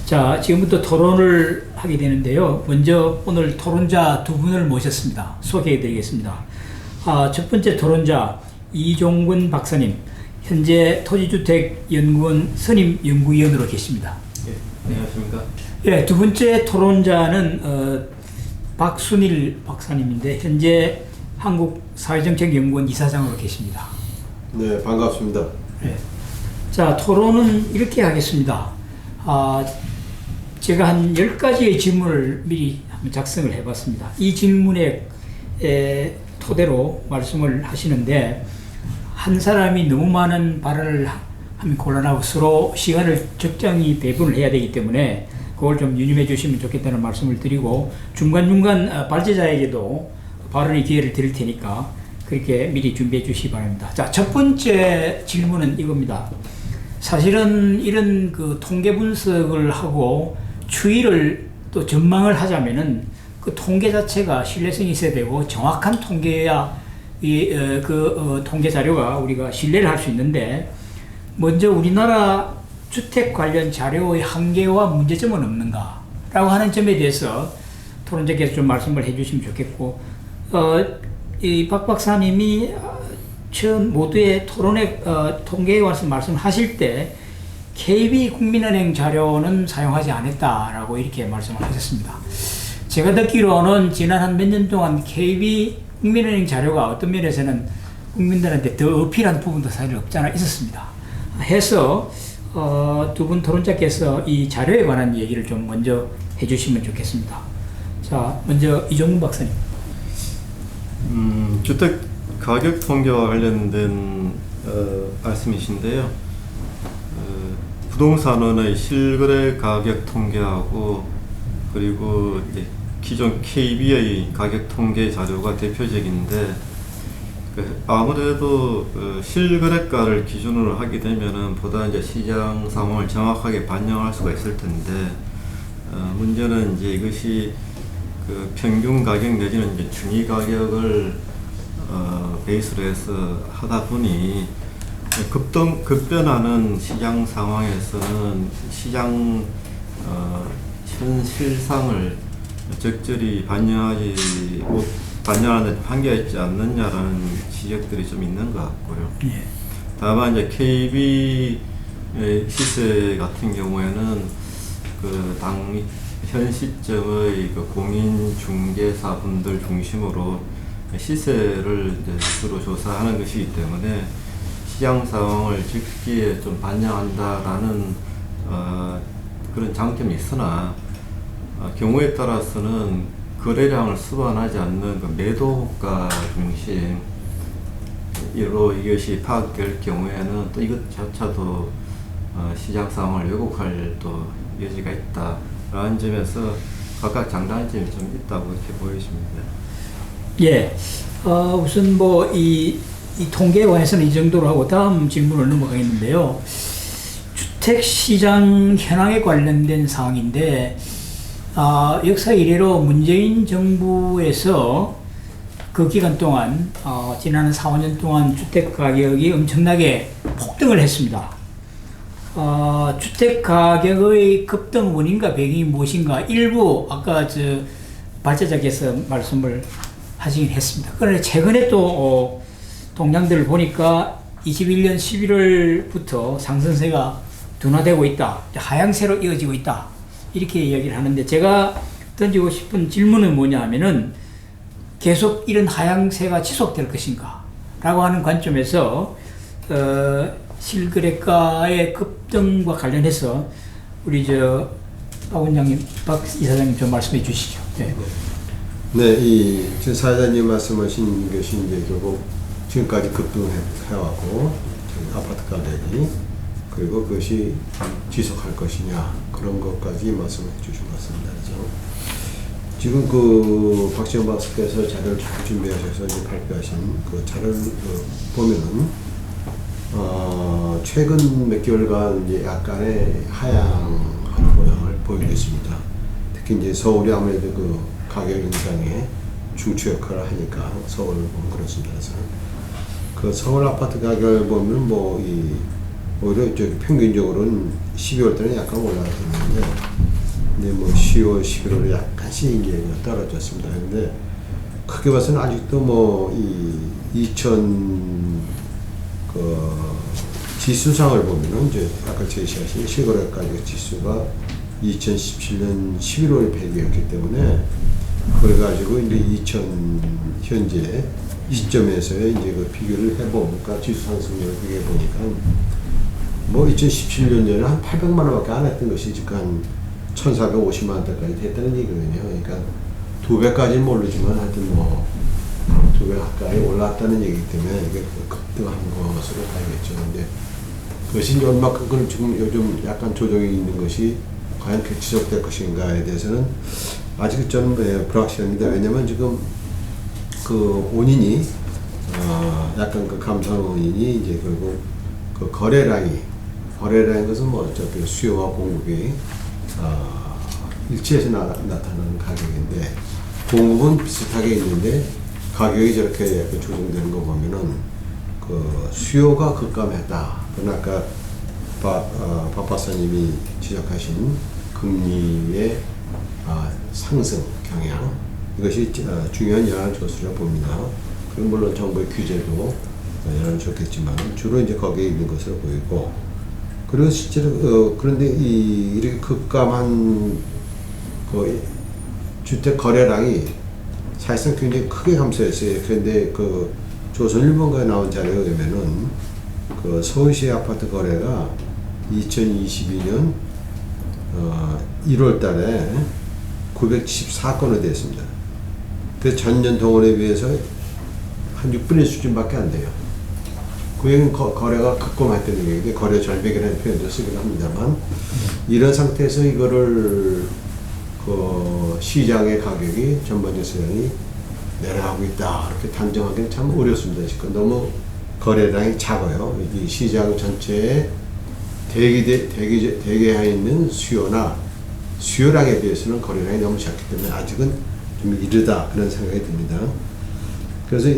자, 지금부터 토론을 하게 되는데요. 먼저 오늘 토론자 두 분을 모셨습니다. 소개해 드리겠습니다. 첫 번째 토론자 이종근 박사님, 현재 토지주택연구원 선임 연구위원으로 계십니다. 네, 안녕하십니까. 예, 두 번째 토론자는 박순일 박사님인데 현재 한국사회정책연구원 이사장으로 계십니다. 네, 반갑습니다. 네. 자, 토론은 이렇게 하겠습니다. 제가 한 10가지의 질문을 미리 한번 작성을 해봤습니다. 이 질문에 토대로 말씀을 하시는데, 한 사람이 너무 많은 발언을 하면 곤란하고 서로 시간을 적정히 배분을 해야 되기 때문에 그걸 좀 유념해 주시면 좋겠다는 말씀을 드리고, 중간중간 발제자에게도 발언의 기회를 드릴 테니까 그렇게 미리 준비해 주시기 바랍니다. 자, 첫 번째 질문은 이겁니다. 사실은 이런 그 통계 분석을 하고 추이를 또 전망을 하자면은 그 통계 자체가 신뢰성이 있어야 되고 정확한 통계야 통계 자료가 우리가 신뢰를 할 수 있는데, 먼저 우리나라 주택 관련 자료의 한계와 문제점은 없는가 라고 하는 점에 대해서 토론자께서 좀 말씀을 해 주시면 좋겠고, 이 박 박사님이 처음 모두의 토론회 통계에 관해서 말씀하실 때 KB국민은행 자료는 사용하지 않았다라고 이렇게 말씀을 하셨습니다. 제가 듣기로는 지난 한 몇 년 동안 KB국민은행 자료가 어떤 면에서는 국민들한테 더 어필한 부분도 사실 없잖아 있었습니다. 해서 두 분 토론자께서 이 자료에 관한 얘기를 좀 먼저 해주시면 좋겠습니다. 자, 먼저 이종근 박사님. 주택 가격 통계와 관련된 말씀이신데요. 부동산원의 실거래 가격 통계하고 그리고 이제 기존 KB의 가격 통계 자료가 대표적인데, 아무래도 실거래가를 기준으로 하게 되면은 보다 이제 시장 상황을 정확하게 반영할 수가 있을 텐데, 문제는 이제 이것이 그 평균 가격 내지는 이제 중위 가격을 베이스로 해서 하다 보니 급변하는 시장 상황에서는 시장 현실상을 적절히 반영하는 한계가 있지 않느냐라는 지적들이 좀 있는 것 같고요. 예. 다만 이제 KB 시세 같은 경우에는 현 시점의 그 공인 중개사분들 중심으로 시세를 이제 주로 조사하는 것이기 때문에 시장 상황을 적기에 좀 반영한다라는 그런 장점이 있으나, 경우에 따라서는 거래량을 수반하지 않는 그 매도가 중심으로 이것이 파악될 경우에는 또 이것조차도 시장 상황을 왜곡할 또 여지가 있다라는 점에서 각각 장단점이 좀 있다고 이렇게 보여집니다. 예, 우선 뭐 이 통계에 관해서는 이 정도로 하고 다음 질문을 넘어가겠는데요. 주택시장 현황에 관련된 사항인데, 역사 이래로 문재인 정부에서 그 기간 동안 지난 4, 5년 동안 주택 가격이 엄청나게 폭등을 했습니다. 주택 가격의 급등 원인과 배경이 무엇인가 일부 아까 발제자께서 말씀을 하시긴 했습니다. 그런데 최근에 또 동향들을 보니까 21년 11월부터 상승세가 둔화되고 있다, 하향세로 이어지고 있다, 이렇게 이야기를 하는데, 제가 던지고 싶은 질문은 뭐냐 하면은 계속 이런 하향세가 지속될 것인가 라고 하는 관점에서 실거래가의 급등과 관련해서 우리 박 원장님, 박 이사장님 좀 말씀해 주시죠. 네. 네, 지금 사회자님 말씀하신 것이 이제 결국 지금까지 급등해왔고 아파트 가격이, 그리고 그것이 지속할 것이냐, 그런 것까지 말씀해 주신 것 같습니다. 그래서 지금 그 박지원 박사께서 자료를 잘 준비하셔서 이제 발표하신 그 자료를 보면은 최근 몇 개월간 이제 약간의 하향하는 모양을 보이고 있습니다. 특히 이제 서울이 아무래도 그 가격 인상에 중추 역할을 하니까 서울을 보면 그렇습니다. 그래서 그 서울 아파트 가격을 보면 뭐 오히려 저기 평균적으로는 12월 달에 약간 올라갔었는데 이제 뭐 10월, 11월에 약간씩 이제 떨어졌습니다. 근데 크게 봐서는 아직도 뭐 이 2000 지수상을 보면은 이제 아까 제시하신 실거래가격 지수가 2017년 11월 100이었기 때문에 그래가지고 이제 2000 현재 시점에서의 이제 그 비교를 해보니까 지수 상승률을 비교해 보니까 뭐 2017년 전에 한 800만 원밖에 안 했던 것이 지금 한 1,450만 원대까지 됐다는 얘기거든요. 그러니까 2배까지는 모르지만 하여튼 뭐 2배 가까이 올랐다는 얘기이기 때문에 이게 급등한 것으로 봐야겠죠. 근데 그것이 이제 얼마큼 지금 요즘 약간 조정이 있는 것이 과연 지속될 것인가에 대해서는 아직 저는 불확실합니다. 왜냐면 지금 그 원인이 약간 그 감소한 원인이 이제 결국 그 거래량인 것은 뭐 어차피 수요와 공급이 일치해서 나타나는 가격인데 공급은 비슷하게 있는데 가격이 저렇게 약간 조정되는 거 보면은 그 수요가 급감했다. 그건 아까 박 박사님이 지적하신 금리의 상승 경향 이것이 중요한 영향을 줬으려 봅니다. 그럼 물론 정부의 규제도 영향을 줬겠지만 주로 이제 거기에 있는 것으로 보이고 그리고 실제로 그런데 이렇게 급감한 그 주택 거래량이 사실상 굉장히 크게 감소했어요. 그런데 그 조선일보가 나온 자료에 의하면은 그 서울시 아파트 거래가 2022년 1월 달에 974건이 됐습니다. 그 전년 동원에 비해서 한 6분의 수준밖에 안 돼요. 그 얘기는 거래가 급감했다는 얘기인데 거래 절벽이라는 표현도 쓰긴 합니다만 이런 상태에서 이거를 그 시장의 가격이 전반적 시장이 내려가고 있다 이렇게 단정하기는 참 어렵습니다. 지금 너무 거래량이 작아요. 이 시장 전체에 대개해 있는 수요량에 비해서는 거래량이 너무 작기 때문에 아직은 좀 이르다 그런 생각이 듭니다. 그래서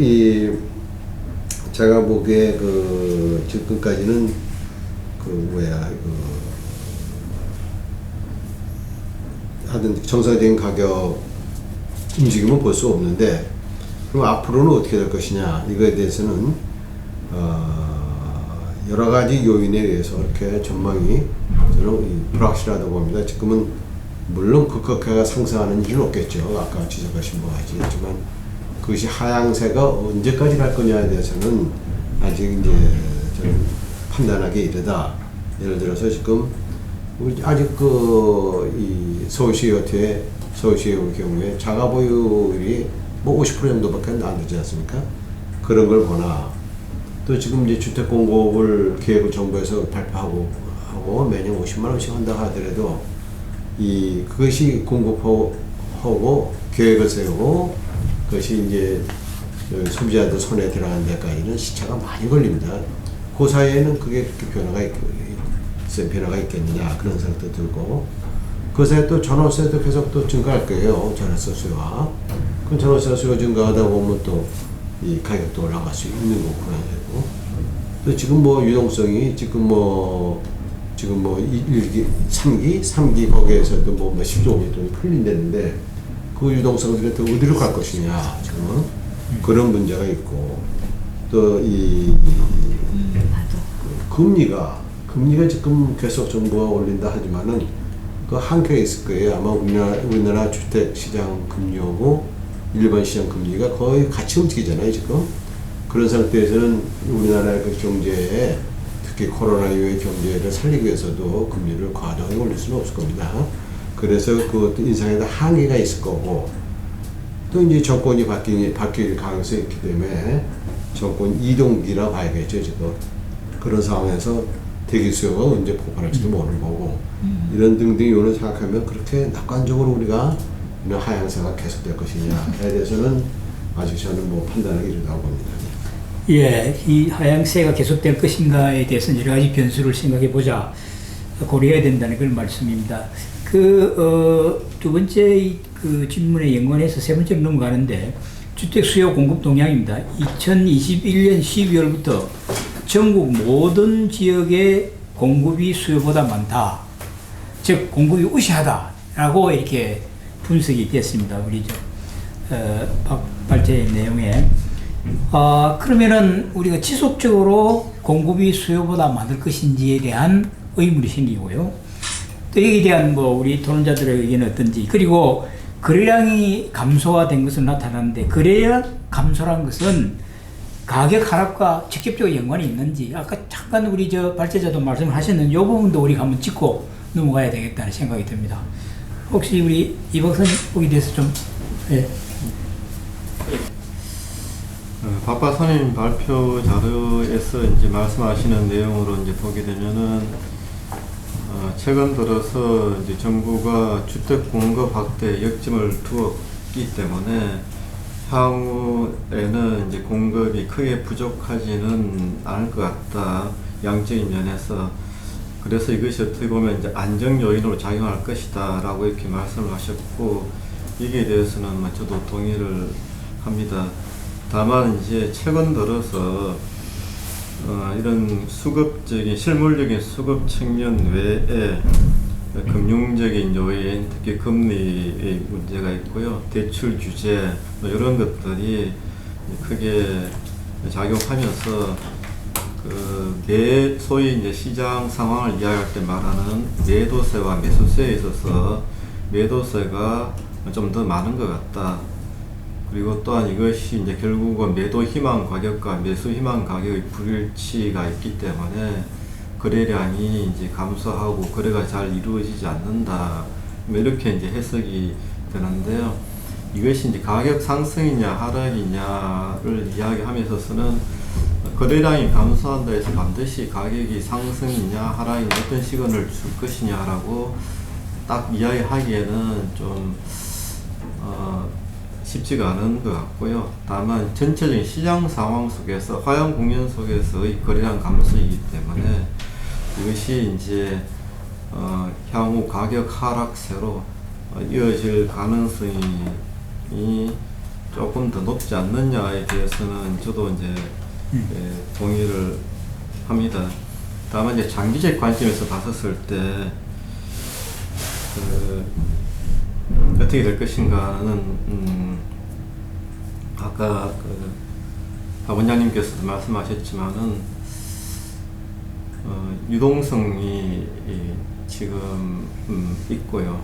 제가 보기에 지금까지는 하여튼 정상적인 가격 움직임은 볼 수 없는데 그럼 앞으로는 어떻게 될 것이냐 이거에 대해서는 여러 가지 요인에 의해서 이렇게 전망이 저는 불확실하다고 봅니다. 지금은 물론 급격하게 상승하는 일은 없겠죠. 아까 지적하신 바와 같지만 그것이 하향세가 언제까지 갈 거냐에 대해서는 아직 이제 저는 판단하기 이르다. 예를 들어서 지금 아직 이 서울시의 경우에 자가 보유율이 뭐 50% 정도밖에 안 되지 않습니까? 그런 걸 보나 또 지금 이제 주택 공급을 계획을 정부에서 발표하고 매년 50만 원씩 한다 하더라도 그것이 공급하고 계획을 세우고 그것이 이제 소비자들 손에 들어가는 데까지는 시차가 많이 걸립니다. 그 사이에는 그게 변화가 있겠느냐 그런 생각도 들고 그 사이에 또 전월세도 계속 또 증가할 거예요. 전월세 수요가. 그럼 전월세 수요 증가하다 보면 또 이 가격도 올라갈 수 있는 거고요. 또 지금 뭐 유동성이 지금 1기, 3기 거기에서도 뭐 몇십 종이 또 풀린다는데 그 유동성들이 또 어디로 갈 것이냐 지금은 그런 문제가 있고 또 금리가 지금 계속 정부가 올린다 하지만은 그 한계가 있을 거예요. 아마 우리나라 주택 시장 금리하고 일반 시장 금리가 거의 같이 움직이잖아요, 지금. 그런 상태에서는 우리나라의 그 경제에 특히 코로나 이후의 경제를 살리기 위해서도 금리를 과도하게 올릴 수는 없을 겁니다. 그래서 그 인상에다 한계가 있을 거고 또 이제 정권이 바뀔 가능성이 있기 때문에 정권 이동기라 봐야겠죠, 지금. 그런 상황에서 대기 수요가 언제 폭발할지도 모르는 거고 이런 등등 요인을 생각하면 그렇게 낙관적으로 우리가 이런 하향세가 계속될 것이냐에 대해서는 아직 저는 뭐 판단하기 이르다고 봅니다. 예, 이 하향세가 계속될 것인가에 대해서는 여러 가지 변수를 생각해 보자 고려해야 된다는 그런 말씀입니다. 두 번째 그 질문에 연관해서 세 번째로 넘어가는데 주택 수요 공급 동향입니다. 2021년 12월부터 전국 모든 지역의 공급이 수요보다 많다. 즉 공급이 우시하다라고 이렇게 분석이 됐습니다. 우리 발제의 내용에. 그러면은 우리가 지속적으로 공급이 수요보다 많을 것인지에 대한 의문이 생기고요. 또 여기에 대한 우리 토론자들의 의견은 어떤지, 그리고 거래량이 감소가 된 것은 나타났는데 거래량 감소란 것은 가격 하락과 직접적으로 연관이 있는지, 아까 잠깐 우리 발제자도 말씀을 하셨는데 이 부분도 우리가 한번 짚고 넘어가야 되겠다는 생각이 듭니다. 혹시 우리 이 박사님 거기에 대해서 좀 박박사님 발표 자료에서 이제 말씀하시는 내용으로 이제 보게 되면은 최근 들어서 이제 정부가 주택 공급 확대에 역점을 두었기 때문에 향후에는 이제 공급이 크게 부족하지는 않을 것 같다, 양적인 면에서. 그래서 이것이 어떻게 보면 이제 안정 요인으로 작용할 것이다라고 이렇게 말씀을 하셨고, 여기에 대해서는 저도 동의를 합니다. 다만 이제 최근 들어서 이런 수급적인 실물적인 수급 측면 외에 금융적인 요인, 특히 금리의 문제가 있고요, 대출 규제 이런 것들이 크게 작용하면서 소위 이제 시장 상황을 이야기할 때 말하는 매도세와 매수세에 있어서 매도세가 좀 더 많은 것 같다. 그리고 또한 이것이 이제 결국은 매도 희망 가격과 매수 희망 가격의 불일치가 있기 때문에 거래량이 이제 감소하고 거래가 잘 이루어지지 않는다, 이렇게 이제 해석이 되는데요. 이것이 이제 가격 상승이냐 하락이냐를 이야기하면서는 거래량이 감소한다 해서 반드시 가격이 상승이냐 하락이냐 어떤 시그널을 줄 것이냐라고 딱 이야기하기에는 좀 쉽지가 않은 것 같고요. 다만 전체적인 시장 상황 속에서, 화양 국면 속에서의 거래량 감소이기 때문에 이것이 이제 향후 가격 하락세로 이어질 가능성이 조금 더 높지 않느냐에 대해서는 저도 이제 동의를 합니다. 다만 이제 장기적 관점에서 봤었을 때 어떻게 될 것인가는 아까 박 원장님께서도 말씀하셨지만은 유동성이 지금 있고요.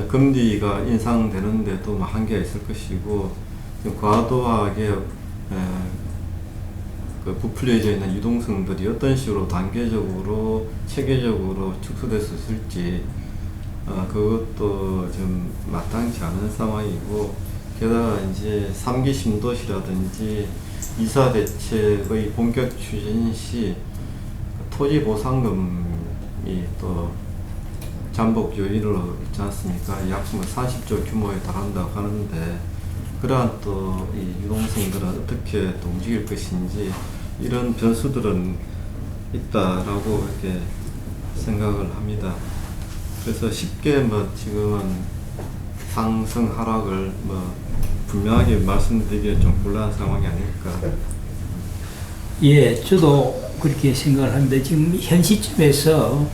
금리가 인상되는데도 한계가 있을 것이고, 과도하게 부풀려져 있는 유동성들이 어떤 식으로 단계적으로 체계적으로 축소될 수 있을지 그것도 좀 마땅치 않은 상황이고, 게다가 이제 3기 신도시라든지 이사 대책의 본격 추진 시 토지 보상금이 또 잠복 요인으로 있지 않습니까? 약 40조 규모에 달한다고 하는데, 그러한 또 이 유동성들은 어떻게 또 움직일 것인지, 이런 변수들은 있다라고 이렇게 생각을 합니다. 그래서 쉽게 지금은 상승 하락을 분명하게 말씀드리기는 좀 곤란한 상황이 아닐까. 예, 저도 그렇게 생각을 하는데, 지금 현 시점에서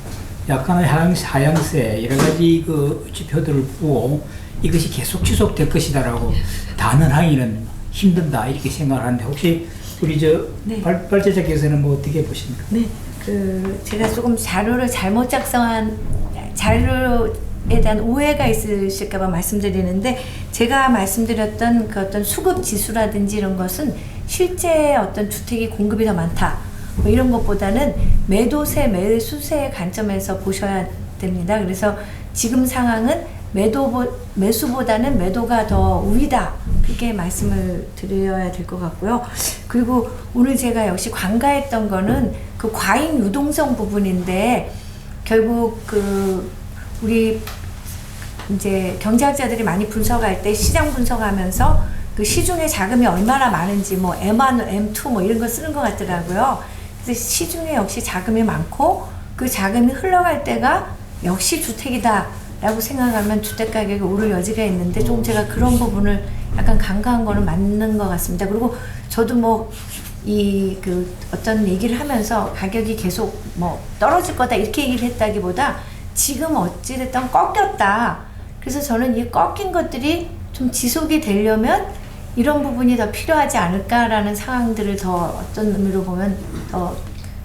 약간의 하향세 여러 가지 지표들을 보고 이것이 계속 지속될 것이다라고 단언하기는 힘든다, 이렇게 생각을 하는데, 혹시 우리 네. 발제자께서는 어떻게 보십니까? 네, 제가 조금 자료를 잘못 작성한 자료에 대한 오해가 있으실까봐 말씀드리는데, 제가 말씀드렸던 그 어떤 수급 지수라든지 이런 것은 실제 어떤 주택이 공급이 더 많다, 이런 것보다는 매도세, 매수세의 관점에서 보셔야 됩니다. 그래서 지금 상황은 매수보다는 매도가 더 우위다, 그렇게 말씀을 드려야 될 것 같고요. 그리고 오늘 제가 역시 관가했던 거는 그 과잉 유동성 부분인데, 결국 우리 이제 경제학자들이 많이 분석할 때, 시장 분석하면서 그 시중에 자금이 얼마나 많은지 M1, M2 이런 거 쓰는 것 같더라고요. 그래서 시중에 역시 자금이 많고 그 자금이 흘러갈 때가 역시 주택이다 라고 생각하면 주택 가격이 오를 여지가 있는데, 좀 제가 그런 부분을 약간 간과한 거는 맞는 것 같습니다. 그리고 저도 이 그 어떤 얘기를 하면서 가격이 계속 뭐 떨어질 거다 이렇게 얘기를 했다기보다 지금 어찌됐든 꺾였다. 그래서 저는 이 꺾인 것들이 좀 지속이 되려면 이런 부분이 더 필요하지 않을까라는 상황들을 더 어떤 의미로 보면 더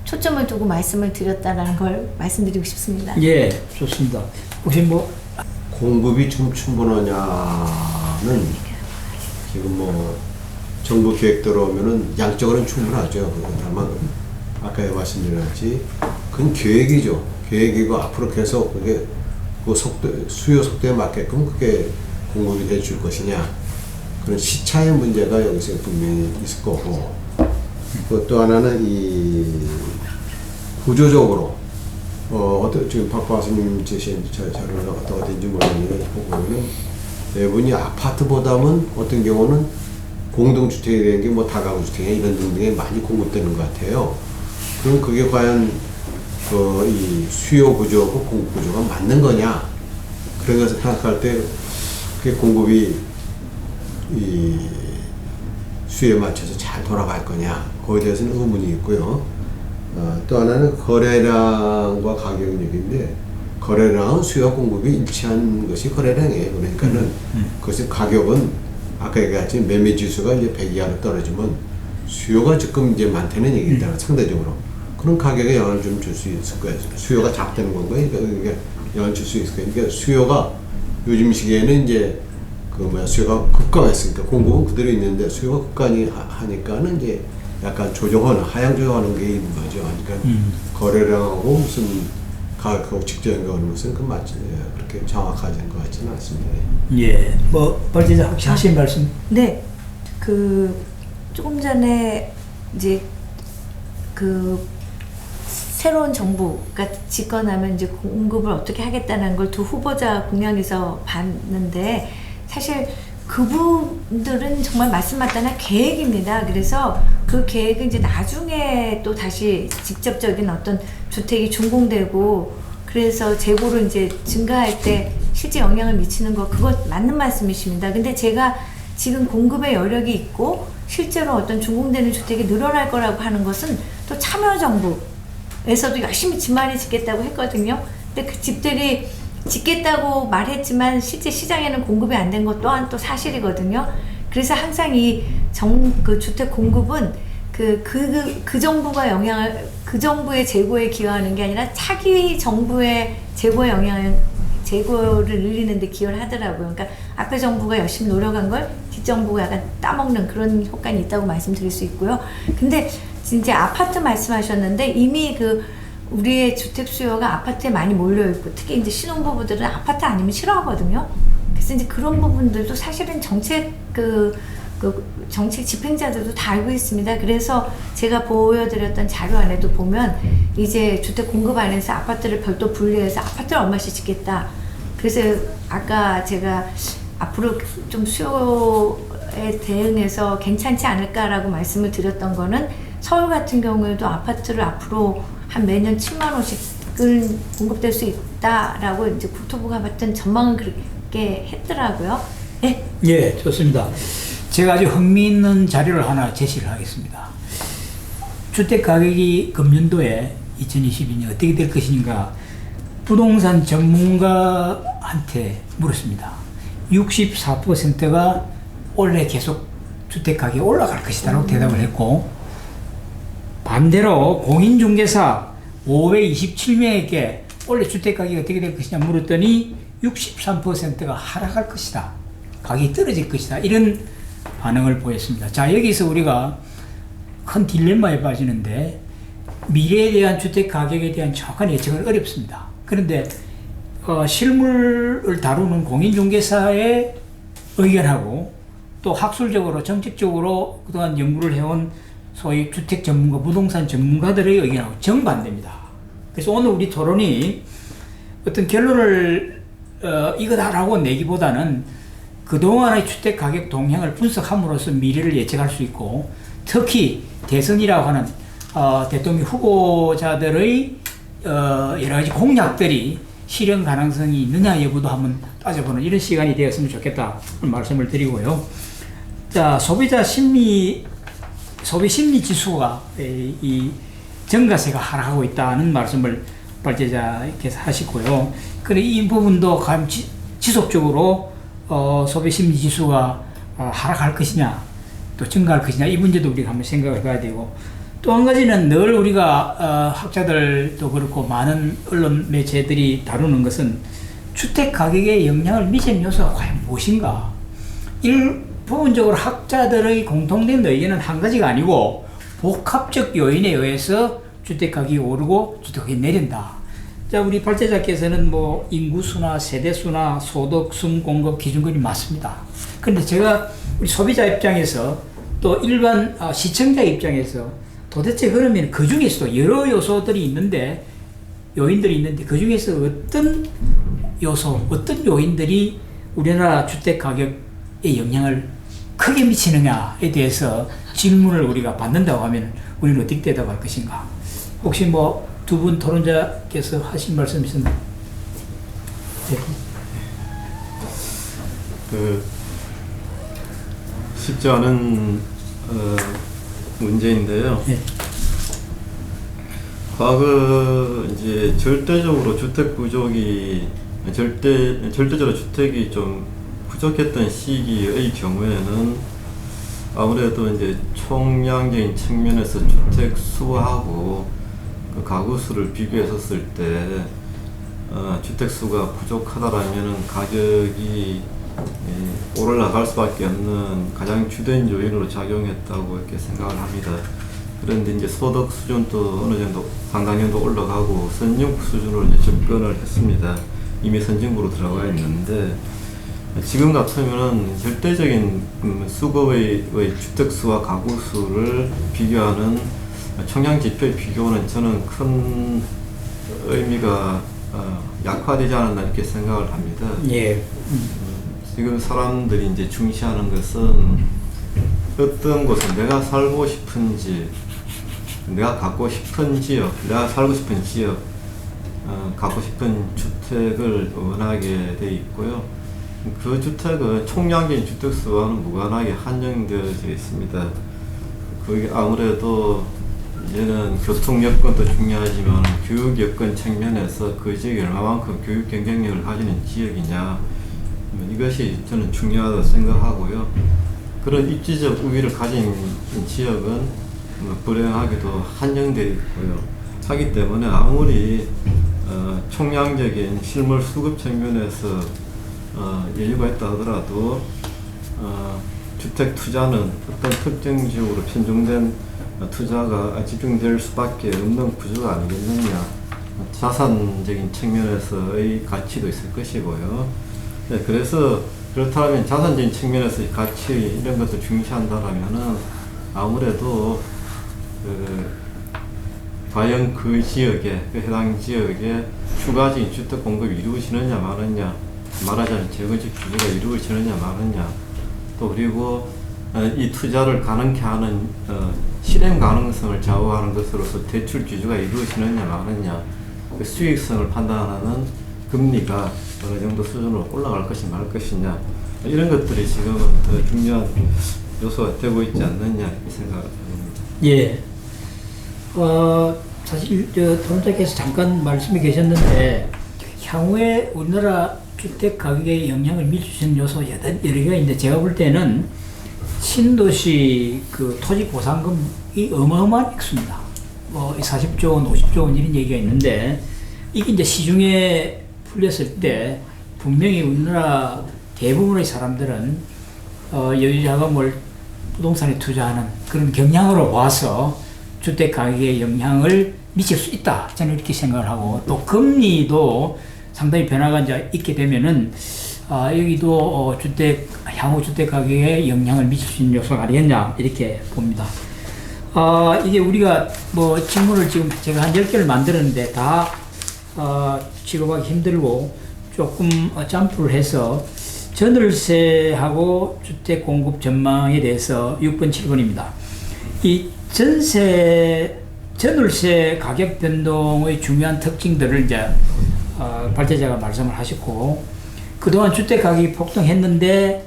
초점을 두고 말씀을 드렸다라는 걸 말씀드리고 싶습니다. 예, 좋습니다. 혹시 뭐 공급이 좀 충분하냐는 지금 뭐 정부 계획대로 하면은 양적으로는 충분하죠. 다만 아까 말씀드렸지 그건 계획이죠. 계획이고 앞으로 계속 그게 그 속도 수요 속도에 맞게끔 그게 공급이 돼줄 것이냐 그런 시차의 문제가 여기서 분명히 있을 거고 또 하나는 이 구조적으로 어떤 지금 박 박사님 제시한 자료가 어떻게 된지 모르겠는데 보면은 대부분이 아파트보다는 어떤 경우는 공동주택이 되는 게 뭐 다가구 주택이나 이런 등등에 많이 공급되는 것 같아요. 그럼 그게 과연 이 수요 구조하고 공급 구조가 맞는 거냐? 그런 것을 생각할 때 그게 공급이 이 수요에 맞춰서 잘 돌아갈 거냐? 거기에 대해서는 의문이 있고요. 또 하나는 거래량과 가격 얘기인데 거래량은 수요와 공급이 일치한 것이 거래량이에요. 그러니까는 그것이 가격은 아까 얘기했지 매매 지수가 이제 100 이하로 떨어지면 수요가 조금 이제 많다는 얘기입니다. 상대적으로. 그런 가격에 영향을 좀 줄 수 있을 거예요. 수요가 작다는 건가요? 그러니까 영향을 줄 수 있을 거예요. 그러니까 수요가 요즘 시기에는 이제 수요가 급감했으니까 공급은 그대로 있는데 수요가 급감하니까는 이제 약간 조정하는 하향 조정하는 게 있는 거죠. 그러니까 거래량하고 무슨 가격하고 직접 연결하는 것은 그 맞지 그렇게 정확하지 것 같지는 않습니다. 예, 뭐 발제자 혹시 하신 말씀? 네, 그 조금 전에 이제 그 새로운 정부가 집권하면 이제 공급을 어떻게 하겠다는 걸 두 후보자 공약에서 봤는데 사실 그분들은 정말 말씀마다나 계획입니다. 그래서 그 계획은 이제 나중에 또 다시 직접적인 어떤 주택이 준공되고 그래서 재고로 이제 증가할 때 실제 영향을 미치는 거 그거 맞는 말씀이십니다. 근데 제가 지금 공급의 여력이 있고 실제로 어떤 준공되는 주택이 늘어날 거라고 하는 것은 또 참여정부에서도 열심히 집 많이 짓겠다고 했거든요. 근데 그 집들이 짓겠다고 말했지만 실제 시장에는 공급이 안 된 것 또한 또 사실이거든요. 그래서 항상 그 주택 공급은 그 정부가 그 정부의 재고에 기여하는 게 아니라 차기 정부의 재고를 늘리는 데 기여를 하더라고요. 그러니까 앞에 정부가 열심히 노력한 걸 뒷정부가 약간 따먹는 그런 효과는 있다고 말씀드릴 수 있고요. 근데 진짜 아파트 말씀하셨는데 이미 우리의 주택 수요가 아파트에 많이 몰려있고 특히 이제 신혼부부들은 아파트 아니면 싫어하거든요. 그래서 이제 그런 부분들도 사실은 정책 집행자들도 다 알고 있습니다. 그래서 제가 보여드렸던 자료 안에도 보면 이제 주택 공급 안에서 아파트를 별도 분리해서 아파트를 얼마씩 짓겠다. 그래서 아까 제가 앞으로 좀 수요에 대응해서 괜찮지 않을까라고 말씀을 드렸던 거는 서울 같은 경우에도 아파트를 앞으로 한 매년 7만 호씩을 공급될 수 있다라고 이제 국토부가 봤던 전망은 그렇게 했더라고요. 네. 예, 좋습니다. 제가 아주 흥미있는 자료를 하나 제시를 하겠습니다. 주택 가격이 금년도에 2022년 어떻게 될 것인가 부동산 전문가한테 물었습니다. 64%가 올해 계속 주택 가격이 올라갈 것이다라고 대답을 했고 반대로 공인중개사 527명에게 올해 주택 가격이 어떻게 될 것이냐 물었더니 63%가 하락할 것이다. 가격이 떨어질 것이다. 이런 반응을 보였습니다. 자, 여기서 우리가 큰 딜레마에 빠지는데 미래에 대한 주택 가격에 대한 정확한 예측은 어렵습니다. 그런데 실물을 다루는 공인중개사의 의견하고 또 학술적으로 정책적으로 그동안 연구를 해온 소위 주택 전문가, 부동산 전문가들의 의견하고 정반대입니다. 그래서 오늘 우리 토론이 어떤 결론을 이거다라고 내기보다는 그동안의 주택 가격 동향을 분석함으로써 미래를 예측할 수 있고 특히 대선이라고 하는 대통령 후보자들의 여러 가지 공약들이 실현 가능성이 있느냐 여부도 한번 따져보는 이런 시간이 되었으면 좋겠다 말씀을 드리고요. 자, 소비자 심리 소비 심리 지수가 이 증가세가 하락하고 있다는 말씀을 발제자께서 하시고요. 그래 이 부분도 과연 지속적으로 소비 심리 지수가 하락할 것이냐 또 증가할 것이냐 이 문제도 우리가 한번 생각을 해봐야 되고 또 한 가지는 늘 우리가 학자들도 그렇고 많은 언론 매체들이 다루는 것은 주택 가격에 영향을 미치는 요소가 과연 무엇인가? 부분적으로 학자들의 공통된 의견은 한 가지가 아니고 복합적 요인에 의해서 주택 가격이 오르고 주택 가격이 내린다. 자, 우리 발제자께서는 뭐 인구수나 세대수나 소득, 공급 기준권이 맞습니다. 그런데 제가 우리 소비자 입장에서 또 일반 시청자 입장에서 도대체 그러면 그 중에서도 여러 요소들이 있는데 요인들이 있는데 그 중에서 어떤 요소, 어떤 요인들이 우리나라 주택 가격에 영향을 크게 미치느냐에 대해서 질문을 우리가 받는다고 하면 우리는 어떻게 대답할 것인가? 혹시 뭐 두 분 토론자께서 하신 말씀 있으면 쉽지 않은 문제인데요. 네. 과거 이제 절대적으로 주택 부족이 절대적으로 주택이 좀 부족했던 시기의 경우에는 아무래도 이제 총량적인 측면에서 주택 수하고 그 가구 수를 비교했었을 때 주택 수가 부족하다라면은 가격이 올라갈 수밖에 없는 가장 주된 요인으로 작용했다고 이렇게 생각을 합니다. 그런데 이제 소득 수준도 어느 정도 상당 정도 올라가고 선진국 수준으로 이제 접근을 했습니다. 이미 선진국으로 들어가 있는데 지금 같으면은 절대적인 수급의 주택 수와 가구 수를 비교하는 총량 지표의 비교는 저는 큰 의미가 약화되지 않았나 이렇게 생각을 합니다. 예. 지금 사람들이 이제 중시하는 것은 어떤 곳에 내가 살고 싶은 집, 내가 갖고 싶은 지역, 내가 살고 싶은 지역, 갖고 싶은 주택을 원하게 돼 있고요. 그 주택은 총량적인 주택수와는 무관하게 한정되어져 있습니다. 그게 아무래도 이제는 교통 여건도 중요하지만 교육 여건 측면에서 그 지역이 얼마만큼 교육 경쟁력을 가지는 지역이냐 이것이 저는 중요하다고 생각하고요. 그런 입지적 우위를 가진 지역은 불행하게도 한정되어 있고요. 하기 때문에 아무리 총량적인 실물 수급 측면에서 여유가 있다 하더라도 주택 투자는 어떤 특정 지역으로 편중된 투자가 집중될 수밖에 없는 구조가 아니겠느냐. 자산적인 측면에서의 가치도 있을 것이고요. 네, 그래서 그렇다면 자산적인 측면에서의 가치 이런 것도 중시한다라면은 아무래도 과연 그 지역에 그 해당 지역에 추가적인 주택 공급이 이루어지느냐 마느냐, 말하자면 재건축 규제가 이루어지느냐 마느냐, 또 그리고 이 투자를 가능케 하는 실행 가능성을 좌우하는 것으로서 대출 규제가 이루어지느냐 마느냐, 그 수익성을 판단하는 금리가 어느 정도 수준으로 올라갈 것이 말 것이냐, 이런 것들이 지금 더 중요한 요소가 되고 있지 않느냐 이렇게 생각을 합니다. 예. 사실 토론자께서 잠깐 말씀해 계셨는데 향후에 우리나라 주택 가격에 영향을 미치는 요소 여러 개가 있는데 제가 볼 때는 신도시 그 토지 보상금이 어마어마한 액수입니다. 뭐 40조 원, 50조 원 이런 얘기가 있는데 이게 이제 시중에 풀렸을 때 분명히 우리나라 대부분의 사람들은 여유 자금을 부동산에 투자하는 그런 경향으로 와서 주택 가격에 영향을 미칠 수 있다. 저는 이렇게 생각을 하고 또 금리도 상당히 변화가 이제 있게 되면은 여기도 향후 주택 가격에 영향을 미칠 수 있는 요소가 아니겠냐 이렇게 봅니다. 이게 우리가 뭐 질문을 지금 제가 한 10개를 만들었는데 다 취급하기 힘들고 조금 점프를 해서 전월세하고 주택 공급 전망에 대해서 6번, 7번입니다. 이 전월세 가격 변동의 중요한 특징들을 이제 발제자가 말씀을 하셨고 그동안 주택 가격이 폭등했는데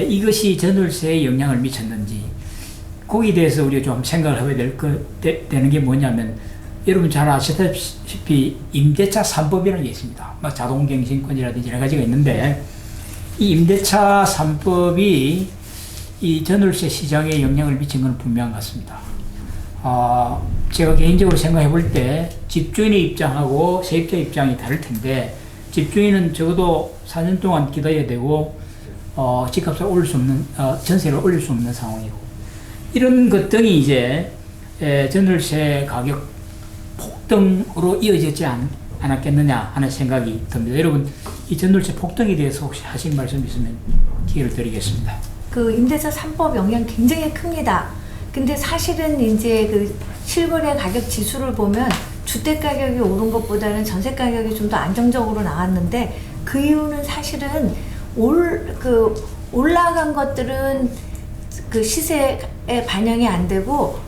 이것이 전월세에 영향을 미쳤는지 거기에 대해서 우리가 좀 생각을 해봐야 되는 게 뭐냐면, 여러분 잘 아시다시피 임대차 3법이라는 게 있습니다. 막 자동갱신권이라든지 여러 가지가 있는데, 이 임대차 3법이 이 전월세 시장에 영향을 미친 건 분명한 것 같습니다. 제가 개인적으로 생각해 볼 때 집주인의 입장하고 세입자 입장이 다를 텐데, 집주인은 적어도 4년 동안 기다려야 되고, 집값을 올릴 수 없는, 전세를 올릴 수 없는 상황이고, 이런 것 등이 이제 전월세 가격 폭등으로 이어지지 않았겠느냐 하는 생각이 듭니다. 여러분, 이 전월세 폭등에 대해서 혹시 하실 말씀 있으면 기회를 드리겠습니다. 그 임대차 3법 영향 굉장히 큽니다. 근데 사실은 이제 그 실거래 가격 지수를 보면 주택 가격이 오른 것보다는 전세 가격이 좀 더 안정적으로 나왔는데, 그 이유는 사실은 올라간 것들은 그 시세에 반영이 안 되고,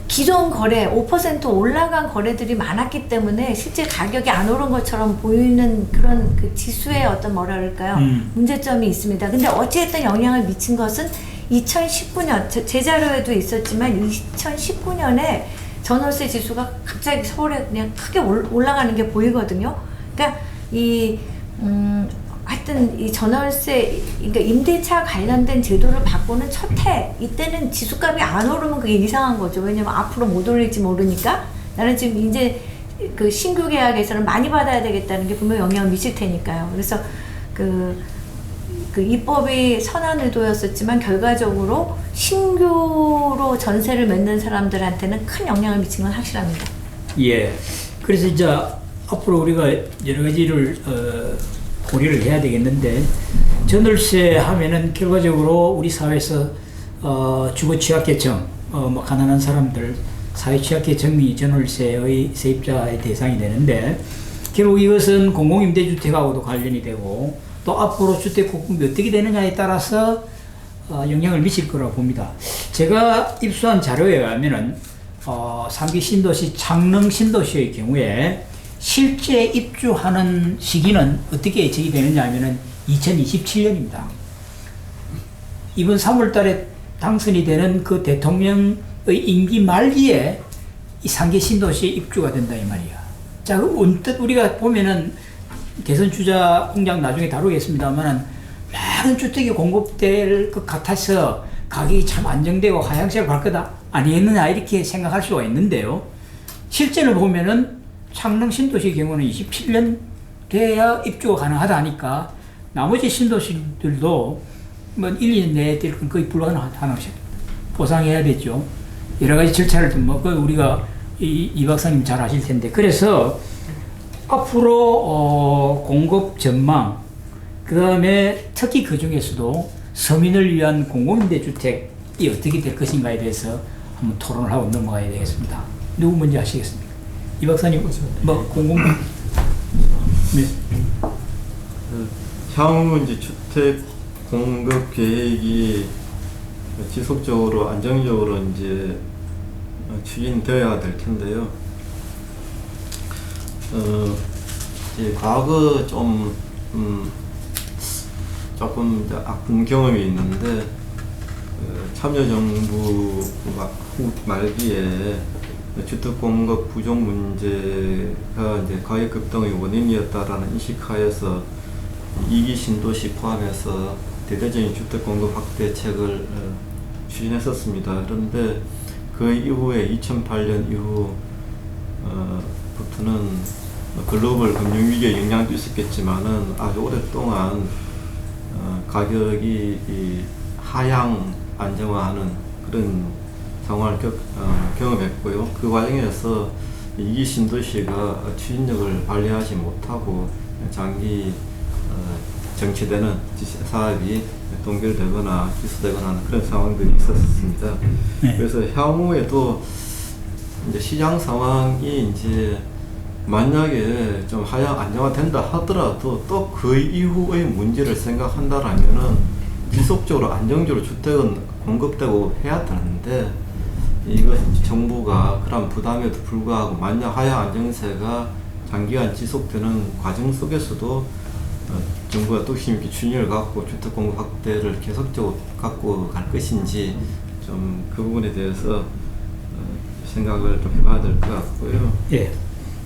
기존 거래 5% 올라간 거래들이 많았기 때문에 실제 가격이 안 오른 것처럼 보이는 그런 그 지수의 어떤 뭐라 그럴까요? 문제점이 있습니다. 근데 어찌됐든 영향을 미친 것은 2019년, 제 자료에도 있었지만 2019년에 전월세 지수가 갑자기 서울에 그냥 크게 올라가는 게 보이거든요. 그러니까 하여튼 이 전월세, 그러니까 임대차 관련된 제도를 바꾸는 첫 해, 이때는 지수값이 안 오르면 그게 이상한 거죠. 왜냐면 앞으로 못 올릴지 모르니까. 나는 지금 이제 그 신규 계약에서는 많이 받아야 되겠다는 게 분명 영향을 미칠 테니까요. 그래서 그 입법이 선한 의도였었지만 결과적으로 신규로 전세를 맺는 사람들한테는 큰 영향을 미친 건 확실합니다. 예. 그래서 이제 앞으로 우리가 여러 가지를 고려를 해야 되겠는데, 전월세 하면은 결과적으로 우리 사회에서 주거 취약계층, 뭐 가난한 사람들, 사회 취약계층이 전월세의 세입자의 대상이 되는데, 결국 이것은 공공임대주택하고도 관련이 되고, 또 앞으로 주택 공급이 어떻게 되느냐에 따라서 영향을 미칠 거라고 봅니다. 제가 입수한 자료에 의하면은 3기 신도시 창릉 신도시의 경우에 실제 입주하는 시기는 어떻게 예측이 되느냐 하면은 2027년입니다. 이번 3월 달에 당선이 되는 그 대통령의 임기 말기에 이 3기 신도시에 입주가 된다 이 말이야. 자, 언뜻 우리가 보면은 대선 주자 공약 나중에 다루겠습니다만은 많은 주택이 공급될 것 같아서 가격이 참 안정되고 하향세로 갈 거다 아니겠느냐 이렇게 생각할 수가 있는데요. 실제로 보면은 창릉 신도시의 경우는 27년 돼야 입주가 가능하다 하니까 나머지 신도시들도 뭐 1, 2년 내에 될 건 거의 불가능하다고 보상해야 되죠. 여러 가지 절차를 뭐 우리가 이 박사님 잘 아실 텐데, 그래서 앞으로 공급 전망, 그 다음에 특히 그 중에서도 서민을 위한 공공임대주택이 어떻게 될 것인가에 대해서 한번 토론을 하고 넘어가야 되겠습니다. 누구 먼저 하시겠습니까? 이 박사님, 뭐 공공. 네. 향후 이제 주택 공급 계획이 지속적으로 안정적으로 이제 추진되어야 될 텐데요. 이제 과거 조금 아픈 경험이 있는데, 참여정부 말기에 주택 공급 부족 문제가 이제 가격 급등의 원인이었다라는 인식하에서 2기 신도시 포함해서 대대적인 주택 공급 확대책을 추진했었습니다. 그런데 그 이후에 2008년 이후부터는 글로벌 금융위기의 영향도 있었겠지만은 아주 오랫동안 가격이 하향 안정화하는 그런 상황을 경험했고요. 그 과정에서 2기 신도시가 추진력을 발휘하지 못하고 장기 정체되는 사업이 동결되거나 취소되거나 하는 그런 상황들이 있었습니다. 네. 그래서 향후에도 이제 시장 상황이 이제 만약에 좀 하향 안정화된다 하더라도 또 그 이후의 문제를 생각한다라면은 지속적으로 안정적으로 주택은 공급되고 해야 되는데, 이거 정부가 그런 부담에도 불구하고 만약 하향 안정세가 장기간 지속되는 과정 속에서도 정부가 뚝심 있게 추진을 갖고 주택 공급 확대를 계속적으로 갖고 갈 것인지 좀 그 부분에 대해서 생각을 좀 해봐야 될 것 같고요. 예.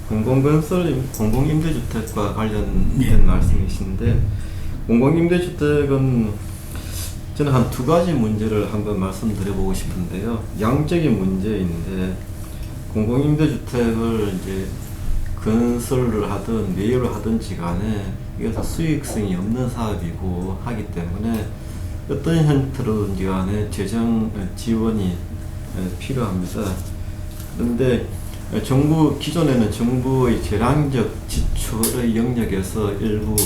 공공건설, 공공임대주택과 관련된 예. 말씀이신데, 공공임대주택은 저는 한 두 가지 문제를 한번 말씀드려보고 싶은데요. 양적인 문제인데, 공공임대주택을 이제 건설을 하든 매입을 하든지 간에 이게 다 수익성이 없는 사업이고 하기 때문에 어떤 형태로든지 간에 재정 지원이 필요합니다. 그런데 기존에는 정부의 재량적 지출의 영역에서 일부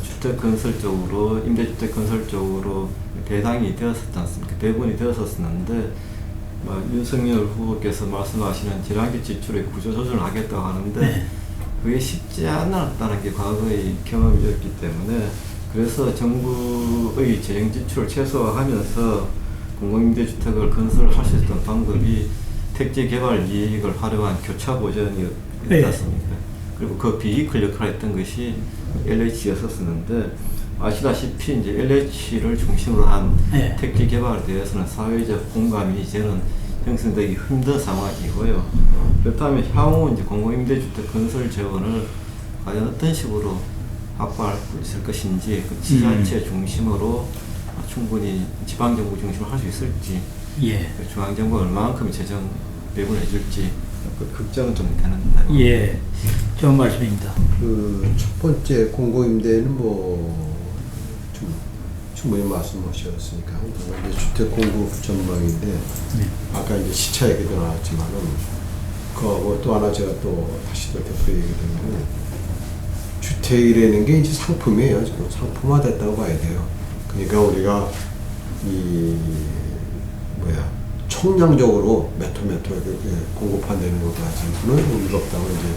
주택 건설 쪽으로, 임대주택 건설 쪽으로 배당이 되었었지 않습니까? 배분이 되었었는데, 윤석열 후보께서 말씀하시는 재량적 지출의 구조조정을 하겠다고 하는데, 네. 그게 쉽지 않았다는 게 과거의 경험이었기 때문에, 그래서 정부의 재정 지출을 최소화하면서 공공임대주택을 건설할 수 있었던 방법이 택지 개발 이익을 활용한 교차 보전이었지 네. 않습니까? 그리고 그 비이클 역할을 했던 것이 LH였었는데, 아시다시피 이제 LH를 중심으로 한 네. 택지 개발에 대해서는 사회적 공감이 이제는 형성되기 힘든 상황이고요. 그렇다면 향후 이제 공공임대주택 건설 재원을 과연 어떤 식으로 확보할 수 있을 것인지, 그 지자체 중심으로 충분히 지방정부 중심으로 할 수 있을지, 예. 중앙정부가 얼마만큼 재정 배분을 해줄지 그 걱정은 좀 되는. 예. 좋은 말씀입니다. 그 첫 번째 공공임대는 좀 충분히 말씀하셨으니까 이제 주택 공급 전망인데, 네. 아까 이제 시차 얘기도 나왔지만은 또 하나 제가 또 다시 또 대표 얘기드리면, 주택이라는 게 이제 상품이에요. 지금 상품화됐다고 봐야 돼요. 그러니까 우리가 총량적으로 몇 호 이렇게 공급한다는 것까지는 의미가 없다고 이제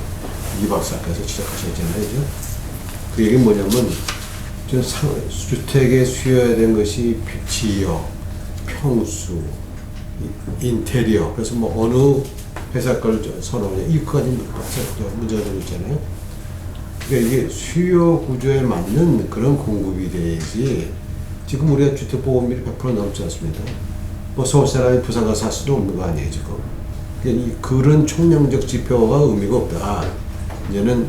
이 박사께서 지적하셨잖아요. 그죠? 그 얘기는 뭐냐면, 주택에 수요해야 되는 것이 지역, 평수, 인테리어, 그래서 어느 회사 걸 선호하냐, 이거까지 문제가 되고 있잖아요. 그러니까 이게 수요 구조에 맞는 그런 공급이 돼야지. 지금 우리가 주택 보급률이 100% 넘지 않습니다. 서울 사람이 부산 가서 살 수도 없는 거 아니에요, 지금. 그러니까 그런 총량적 지표가 의미가 없다. 이제는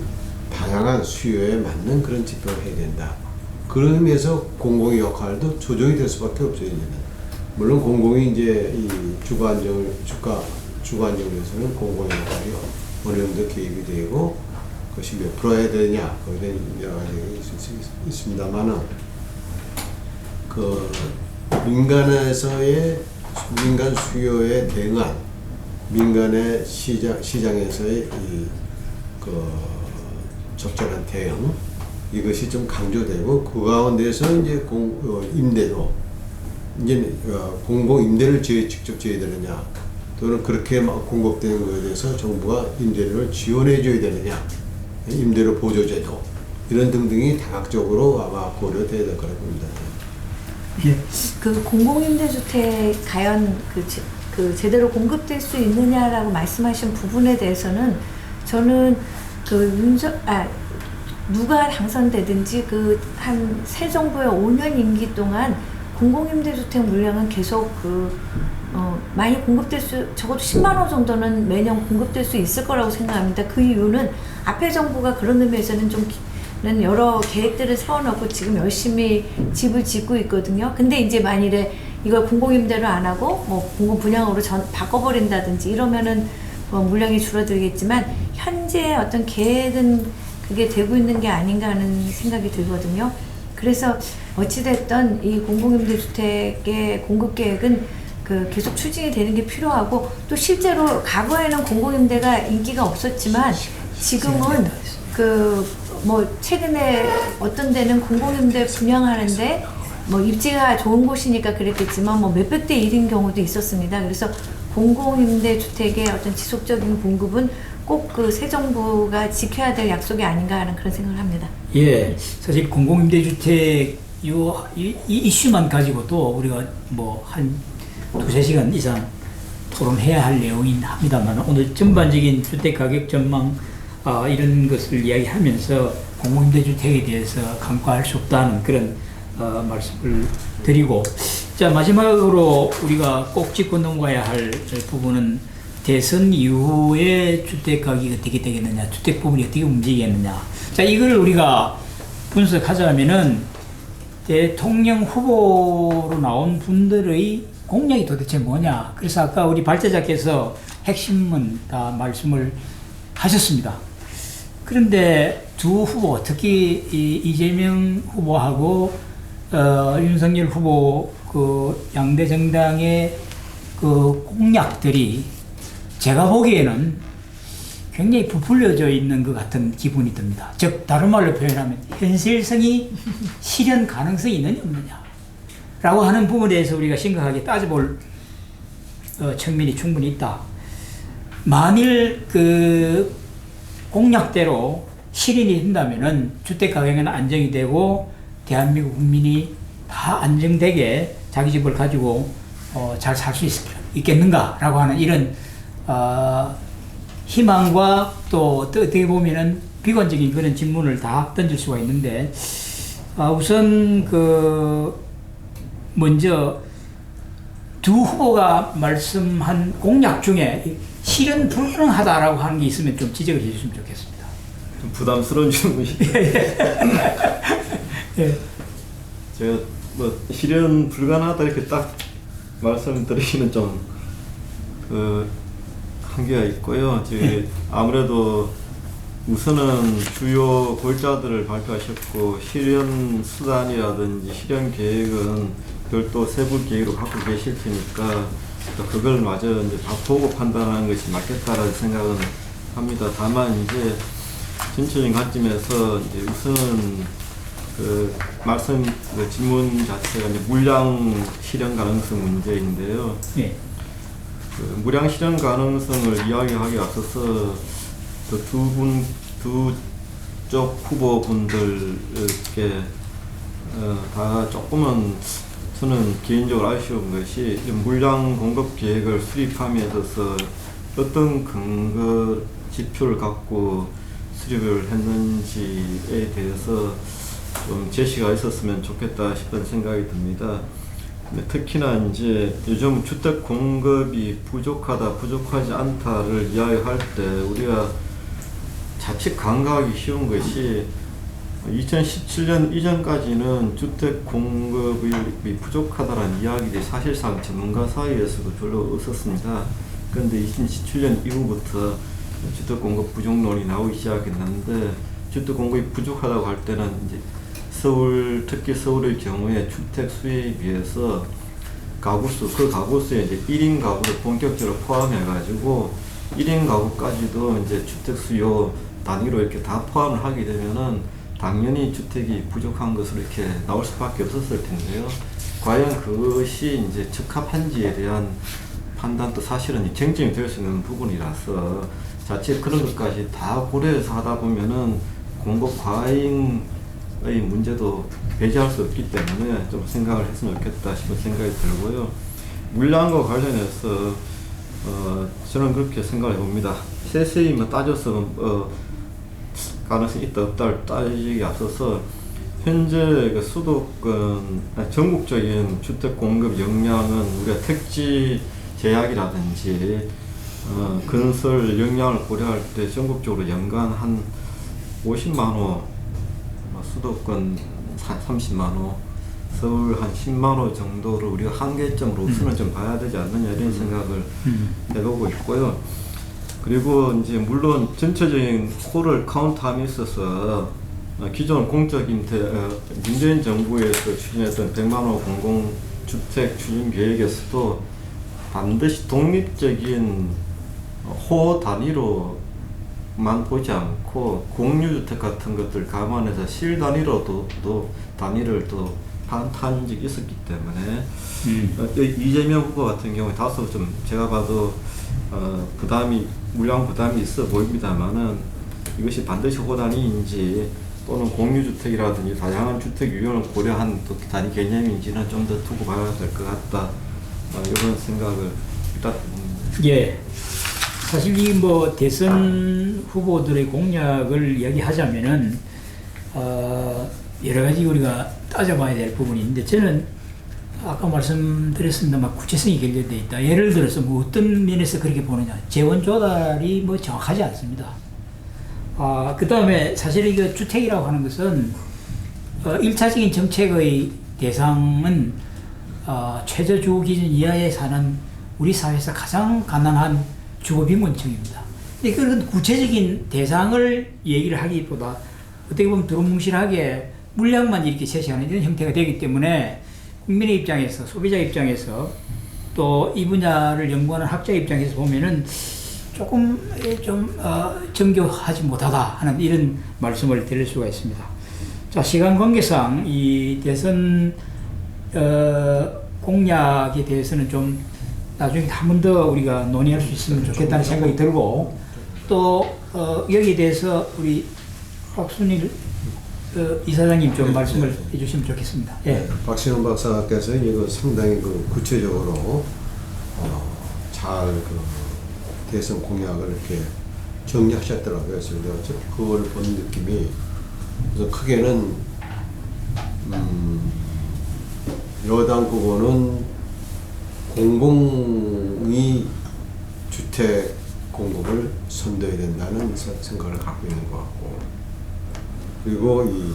다양한 수요에 맞는 그런 지표를 해야 된다. 그런 의미에서 공공의 역할도 조정이 될 수밖에 없어요, 이제는. 물론 공공이 이제 이 주거 안정을 위해서는 공공의 역할이 어느 정도 개입이 되고, 그것이 몇 프로 해야 되냐, 거기에 대한 여러 가지 있습니다만은, 민간 수요에 대응한 민간의 시장에서의 적절한 대응, 이것이 좀 강조되고, 그 가운데서 이제 임대도, 이제 공공 임대를 직접 지어야 되느냐, 또는 그렇게 공급되는 것에 대해서 정부가 임대료를 지원해 줘야 되느냐, 임대료 보조제도, 이런 등등이 다각적으로 아마 고려돼야 될 거라고 봅니다. 예. 그 공공임대주택 과연 그 제대로 공급될 수 있느냐라고 말씀하신 부분에 대해서는, 저는 누가 당선되든지 한 새 정부의 5년 임기 동안 공공임대주택 물량은 계속 많이 적어도 10만 호 정도는 매년 공급될 수 있을 거라고 생각합니다. 그 이유는 앞에 정부가 그런 의미에서는 여러 계획들을 세워놓고 지금 열심히 집을 짓고 있거든요. 근데 이제 만일에 이걸 공공임대로 안 하고 공공 분양으로 바꿔버린다든지 이러면은 물량이 줄어들겠지만, 현재 어떤 계획은 그게 되고 있는 게 아닌가 하는 생각이 들거든요. 그래서 어찌됐든 이 공공임대주택의 공급 계획은 계속 추진이 되는 게 필요하고, 또 실제로 과거에는 공공임대가 인기가 없었지만 지금은 최근에 어떤 데는 공공임대 분양하는데 입지가 좋은 곳이니까 그랬겠지만 몇백 대 1인 경우도 있었습니다. 그래서 공공임대주택의 어떤 지속적인 공급은 꼭 새 정부가 지켜야 될 약속이 아닌가 하는 그런 생각을 합니다. 예. 사실 공공임대주택 이 이슈만 가지고도 우리가 한 2-3시간 이상 토론해야 할 내용이긴 합니다만, 오늘 전반적인 주택가격 전망 이런 것을 이야기하면서 공공임대주택에 대해서 간과할 수 없다는 그런 말씀을 드리고, 자, 마지막으로 우리가 꼭 짚고 넘어가야 할 부분은 대선 이후에 주택 가격이 어떻게 되겠느냐, 주택 부분이 어떻게 움직이겠느냐. 자, 이걸 우리가 분석하자면은 대통령 후보로 나온 분들의 공약이 도대체 뭐냐. 그래서 아까 우리 발제자께서 핵심은 다 말씀을 하셨습니다. 그런데 두 후보, 특히 이재명 후보하고 윤석열 후보 그 양대 정당의 그 공약들이 제가 보기에는 굉장히 부풀려져 있는 것 같은 기분이 듭니다. 즉 다른 말로 표현하면 현실성이 실현 가능성이 있느냐 없느냐 라고 하는 부분에 대해서 우리가 심각하게 따져볼 측면이 충분히 있다. 만일 그 공약대로 실현이 된다면은 주택 가격은 안정이 되고 대한민국 국민이 다 안정되게 자기 집을 가지고 잘 살 수 있겠는가라고 하는 이런 희망과 또 어떻게 보면은 비관적인 그런 질문을 다 던질 수가 있는데 우선 먼저 두 후보가 말씀한 공약 중에 실현 불가능하다라고 하는 게 있으면 좀 지적을 해주시면 좋겠습니다. 좀 부담스러운 질문이. 예. 제가 뭐 실현 불가능하다 이렇게 딱 말씀드리기는 좀 한계가 있고요. 아무래도 우선은 주요 골자들을 발표하셨고 실현 수단이라든지 실현 계획은 별도 세부 계획으로 갖고 계실 테니까 그걸 마저 이제 보고 판단하는 것이 맞겠다라는 생각은 합니다. 다만 이제 전체적인 관점에서 이제 우선은 질문 자체가 이제 물량 실현 가능성 문제인데요. 네. 물량 실현 가능성을 이야기하기 앞서서 두 쪽 후보분들께 다 조금은 저는 개인적으로 아쉬운 것이 물량 공급 계획을 수립함에 있어서 어떤 근거 지표를 갖고 수립을 했는지에 대해서 좀 제시가 있었으면 좋겠다 싶은 생각이 듭니다. 특히나 이제 요즘 주택 공급이 부족하다, 부족하지 않다를 이야기할 때 우리가 자칫 간과하기 쉬운 것이 2017년 이전까지는 주택 공급이 부족하다는 이야기들이 사실상 전문가 사이에서도 별로 없었습니다. 그런데 2017년 이후부터 주택 공급 부족론이 나오기 시작했는데 주택 공급이 부족하다고 할 때는 이제 특히 서울의 경우에 주택 수에 비해서 가구수, 그 가구수에 이제 1인 가구를 본격적으로 포함해가지고 1인 가구까지도 이제 주택 수요 단위로 이렇게 다 포함을 하게 되면은 당연히 주택이 부족한 것으로 이렇게 나올 수밖에 없었을 텐데요. 과연 그것이 이제 적합한지에 대한 판단도 사실은 쟁점이 될 수 있는 부분이라서 자칫 그런 것까지 다 고려해서 하다 보면은 공급 과잉 의 문제도 배제할 수 없기 때문에 좀 생각을 했으면 좋겠다 싶은 생각이 들고요. 물량과 관련해서 저는 그렇게 생각을 해봅니다. 세세히 따져서 가능성이 있다 없다를 따지기 앞서서 현재 그 수도권 전국적인 주택 공급 역량은 우리가 택지 제약이라든지 건설 역량을 고려할 때 전국적으로 연간 한 50만 호, 수도권 30만 호, 서울 한 10만 호 정도를 우리가 한계점으로 우선은 좀 봐야 되지 않느냐 이런 생각을 해보고 있고요. 그리고 이제 물론 전체적인 홀을 카운트함에 있어서 기존 공적인 문재인 정부에서 추진했던 100만 호 공공주택 추진 계획에서도 반드시 독립적인 호 단위로만 보지 않고 공유주택 같은 것들 감안해서 실 단위로도 단위를 또 판탄 적이 있었기 때문에 이재명 후보 같은 경우에 다소 좀 제가 봐도 물량 부담이 있어 보입니다만은 이것이 반드시 호 단위인지 또는 공유주택이라든지 다양한 주택 유형을 고려한 또 단위 개념인지는 좀 더 두고 봐야 될 것 같다. 이런 생각을 일단 예. 사실 이 대선 후보들의 공약을 이야기하자면은 여러 가지 우리가 따져봐야 될 부분이 있는데 저는 아까 말씀드렸습니다만 구체성이 결여되어 있다. 예를 들어서 뭐 어떤 면에서 그렇게 보느냐. 재원 조달이 뭐 정확하지 않습니다. 그 다음에 사실 이거 주택이라고 하는 것은 1차적인 정책의 대상은 최저주거 기준 이하에 사는 우리 사회에서 가장 가난한 주거 빈곤층입니다. 그런 구체적인 대상을 얘기를 하기보다 어떻게 보면 두루뭉실하게 물량만 이렇게 제시하는 이런 형태가 되기 때문에 국민의 입장에서, 소비자 입장에서, 또 이 분야를 연구하는 학자 입장에서 보면은 조금 좀 정교하지 못하다 하는 이런 말씀을 드릴 수가 있습니다. 자, 시간 관계상 이 대선 공약에 대해서는 좀 나중에 한 번 더 우리가 논의할 수 있으면 좋겠다는 생각이 들고, 또 여기에 대해서 우리 박순일 이사장님 좀 말씀을 해주시면 좋겠습니다. 예. 네, 박신원 박사께서 이거 상당히 구체적으로 잘 대선 공약을 이렇게 정리하셨더라고요. 그래서 그걸 본 느낌이, 그래서 크게는 여당 후보는 공공이 주택 공급을 선도해야 된다는 생각을 갖고 있는 것 같고, 그리고 이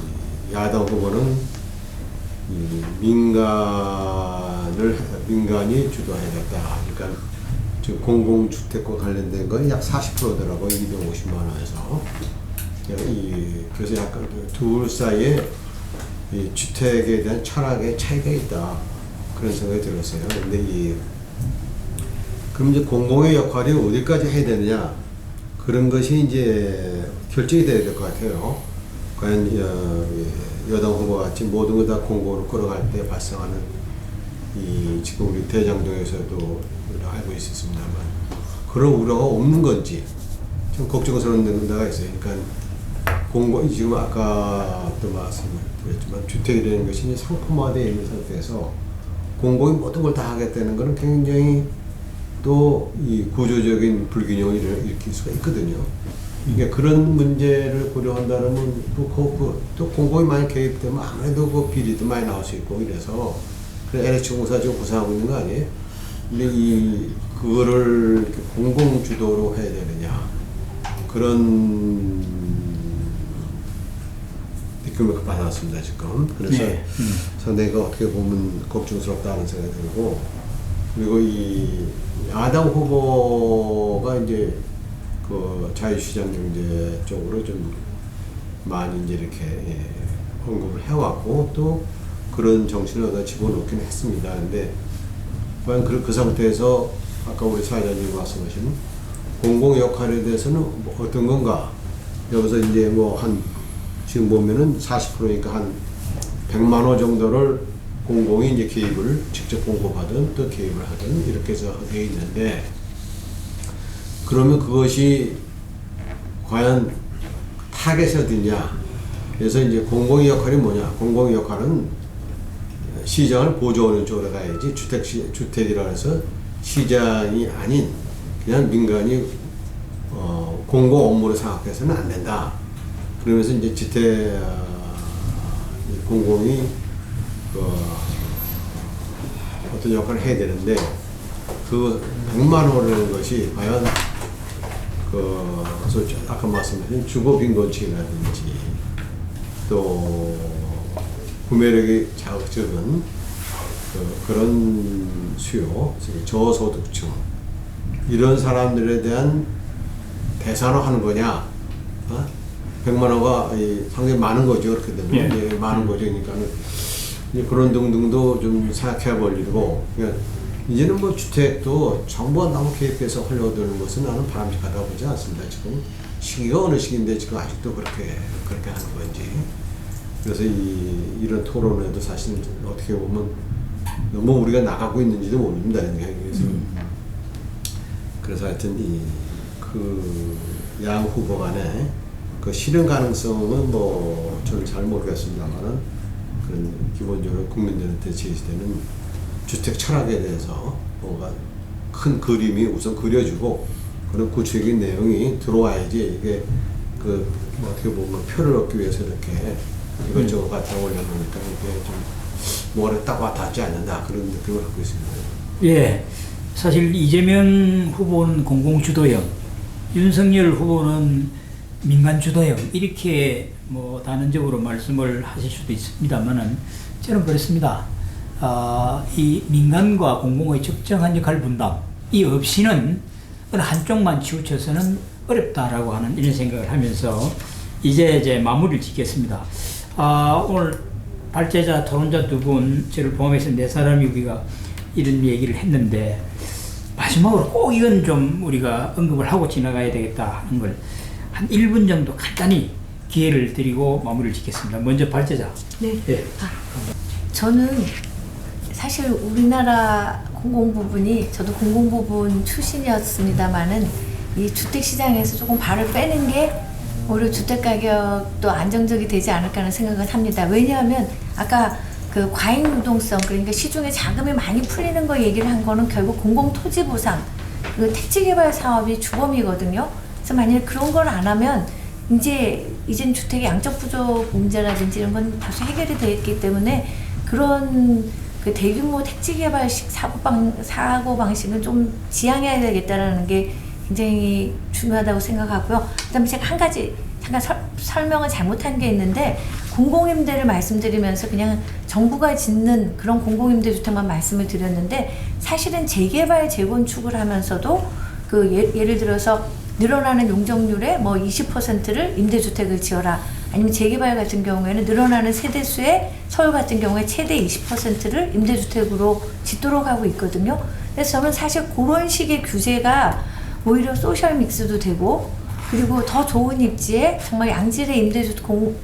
야당 후보는 이 민간이 주도해야겠다. 그러니까 지금 공공주택과 관련된 건 약 40%더라고 250만 원에서. 그래서 약간 둘 사이에 이 주택에 대한 철학의 차이가 있다. 그런 생각이 들었어요. 근데 그럼 이제 공공의 역할이 어디까지 해야 되느냐, 그런 것이 이제 결정이 돼야 될 것 같아요. 과연 여당 후보 같이 모든 걸 다 공공으로 끌어갈 때 발생하는 지금 우리 대장동에서도 알고 있었습니다만 그런 우려가 없는 건지 좀 걱정스러운 데가 있어요. 그러니까 지금 아까도 말씀드렸지만 주택이라는 것이 이제 상품화되어 있는 상태에서 공공이 모든 걸 다 하겠다는 것은 굉장히 또 이 구조적인 불균형을 일으킬 수가 있거든요. 이게 그런 문제를 고려한다면 또 공공이 많이 개입되면 아무래도 그 비리도 많이 나올 수 있고 이래서 LH공사 지금 구상하고 있는 거 아니에요? 근데 그거를 공공 주도로 해야 되느냐, 그런 느낌을 받았습니다 지금. 그래서 상당히 어떻게 보면 걱정스럽다는 생각이 들고, 그리고 이 야당 후보가 이제 그 자유시장 경제 쪽으로 좀 많이 이제 이렇게 언급을 해왔고, 또 그런 정신을 얻어 집어넣긴 했습니다. 근데 과연 그 상태에서 아까 우리 사회자님이 말씀하신 공공 역할에 대해서는 뭐 어떤 건가? 여기서 이제 지금 보면은 40%니까 한 100만 원 정도를 공공이 이제 개입을 직접 공급하든 또 개입을 하든 이렇게 해서 되어 있는데, 그러면 그것이 과연 타겟이 어디냐? 그래서 이제 공공의 역할이 뭐냐? 공공의 역할은 시장을 보조하는 쪽으로 가야지, 주택이라 해서 시장이 아닌 그냥 민간이 공공 업무로 생각해서는 안 된다. 그러면서 이제 주택 공공이 어떤 역할을 해야 되는데, 그 100만 원이라는 것이 과연 아까 말씀하신 주거 빈곤층이라든지 또 구매력이 적은 그런 수요, 저소득층 이런 사람들에 대한 대상화하는 거냐? 100만 원가 상당히 많은 거죠. 그렇게 되면 많은 거죠. 그러니까는 그런 등등도 좀 생각해 볼 일이고, 그러니까 이제는 뭐 주택도 정부가 너무 개입해서 하려는 것은 나는 바람직하다고 보지 않습니다. 지금 시기가 어느 시기인데 지금 아직도 그렇게 하는 건지. 그래서 이런 토론에도 사실 어떻게 보면 너무 우리가 나가고 있는지도 모릅니다. 그래서 하여튼 양 후보 간에 그 실현 가능성은 저는 잘 모르겠습니다만은, 그런 기본적으로 국민들한테 제시되는 주택 철학에 대해서 뭔가 큰 그림이 우선 그려지고, 그런 구체적인 내용이 들어와야지 이게 어떻게 보면 표를 얻기 위해서 이렇게 이것저것 갖다 올려놓으니까 이게 좀 뭐가 딱 와닿지 않는다 그런 느낌을 갖고 있습니다. 예, 사실 이재명 후보는 공공주도형, 윤석열 후보는 민간주도형 이렇게 뭐 단언적으로 말씀을 하실 수도 있습니다만은 저는 그렇습니다. 이 민간과 공공의 적정한 역할 분담이 없이는 어느 한쪽만 치우쳐서는 어렵다라고 하는 이런 생각을 하면서 이제 마무리를 짓겠습니다. 오늘 발제자, 토론자 두 분, 저를 포함해서 네 사람이 우리가 이런 얘기를 했는데 마지막으로 꼭 이건 좀 우리가 언급을 하고 지나가야 되겠다 하는 걸 한 1분 정도 간단히 기회를 드리고 마무리를 짓겠습니다. 먼저 발제자. 네. 예. 저는 사실 우리나라 공공부분이 저도 공공부분 출신이었습니다만은 이 주택시장에서 조금 발을 빼는 게 오히려 주택가격도 안정적이 되지 않을까 하는 생각을 합니다. 왜냐하면 아까 그 과잉 유동성, 그러니까 시중에 자금이 많이 풀리는 거 얘기를 한 거는 결국 공공토지보상, 그 택지개발 사업이 주범이거든요. 그래서 만약에 그런 걸 안 하면 이젠 주택의 양적 부족 문제라든지 이런 건 다소 해결이 되어 있기 때문에 그런 그 대규모 택지개발식 사고 방식은 좀 지양해야 되겠다라는 게 굉장히 중요하다고 생각하고요. 그다음에 제가 한 가지 잠깐 설명을 잘못한 게 있는데 공공임대를 말씀드리면서 그냥 정부가 짓는 그런 공공임대주택만 말씀을 드렸는데 사실은 재개발 재건축을 하면서도 그 예를 들어서 늘어나는 용적률의 뭐 20%를 임대주택을 지어라. 아니면 재개발 같은 경우에는 늘어나는 세대수의 서울 같은 경우에 최대 20%를 임대주택으로 짓도록 하고 있거든요. 그래서 저는 사실 그런 식의 규제가 오히려 소셜 믹스도 되고 그리고 더 좋은 입지에 정말 양질의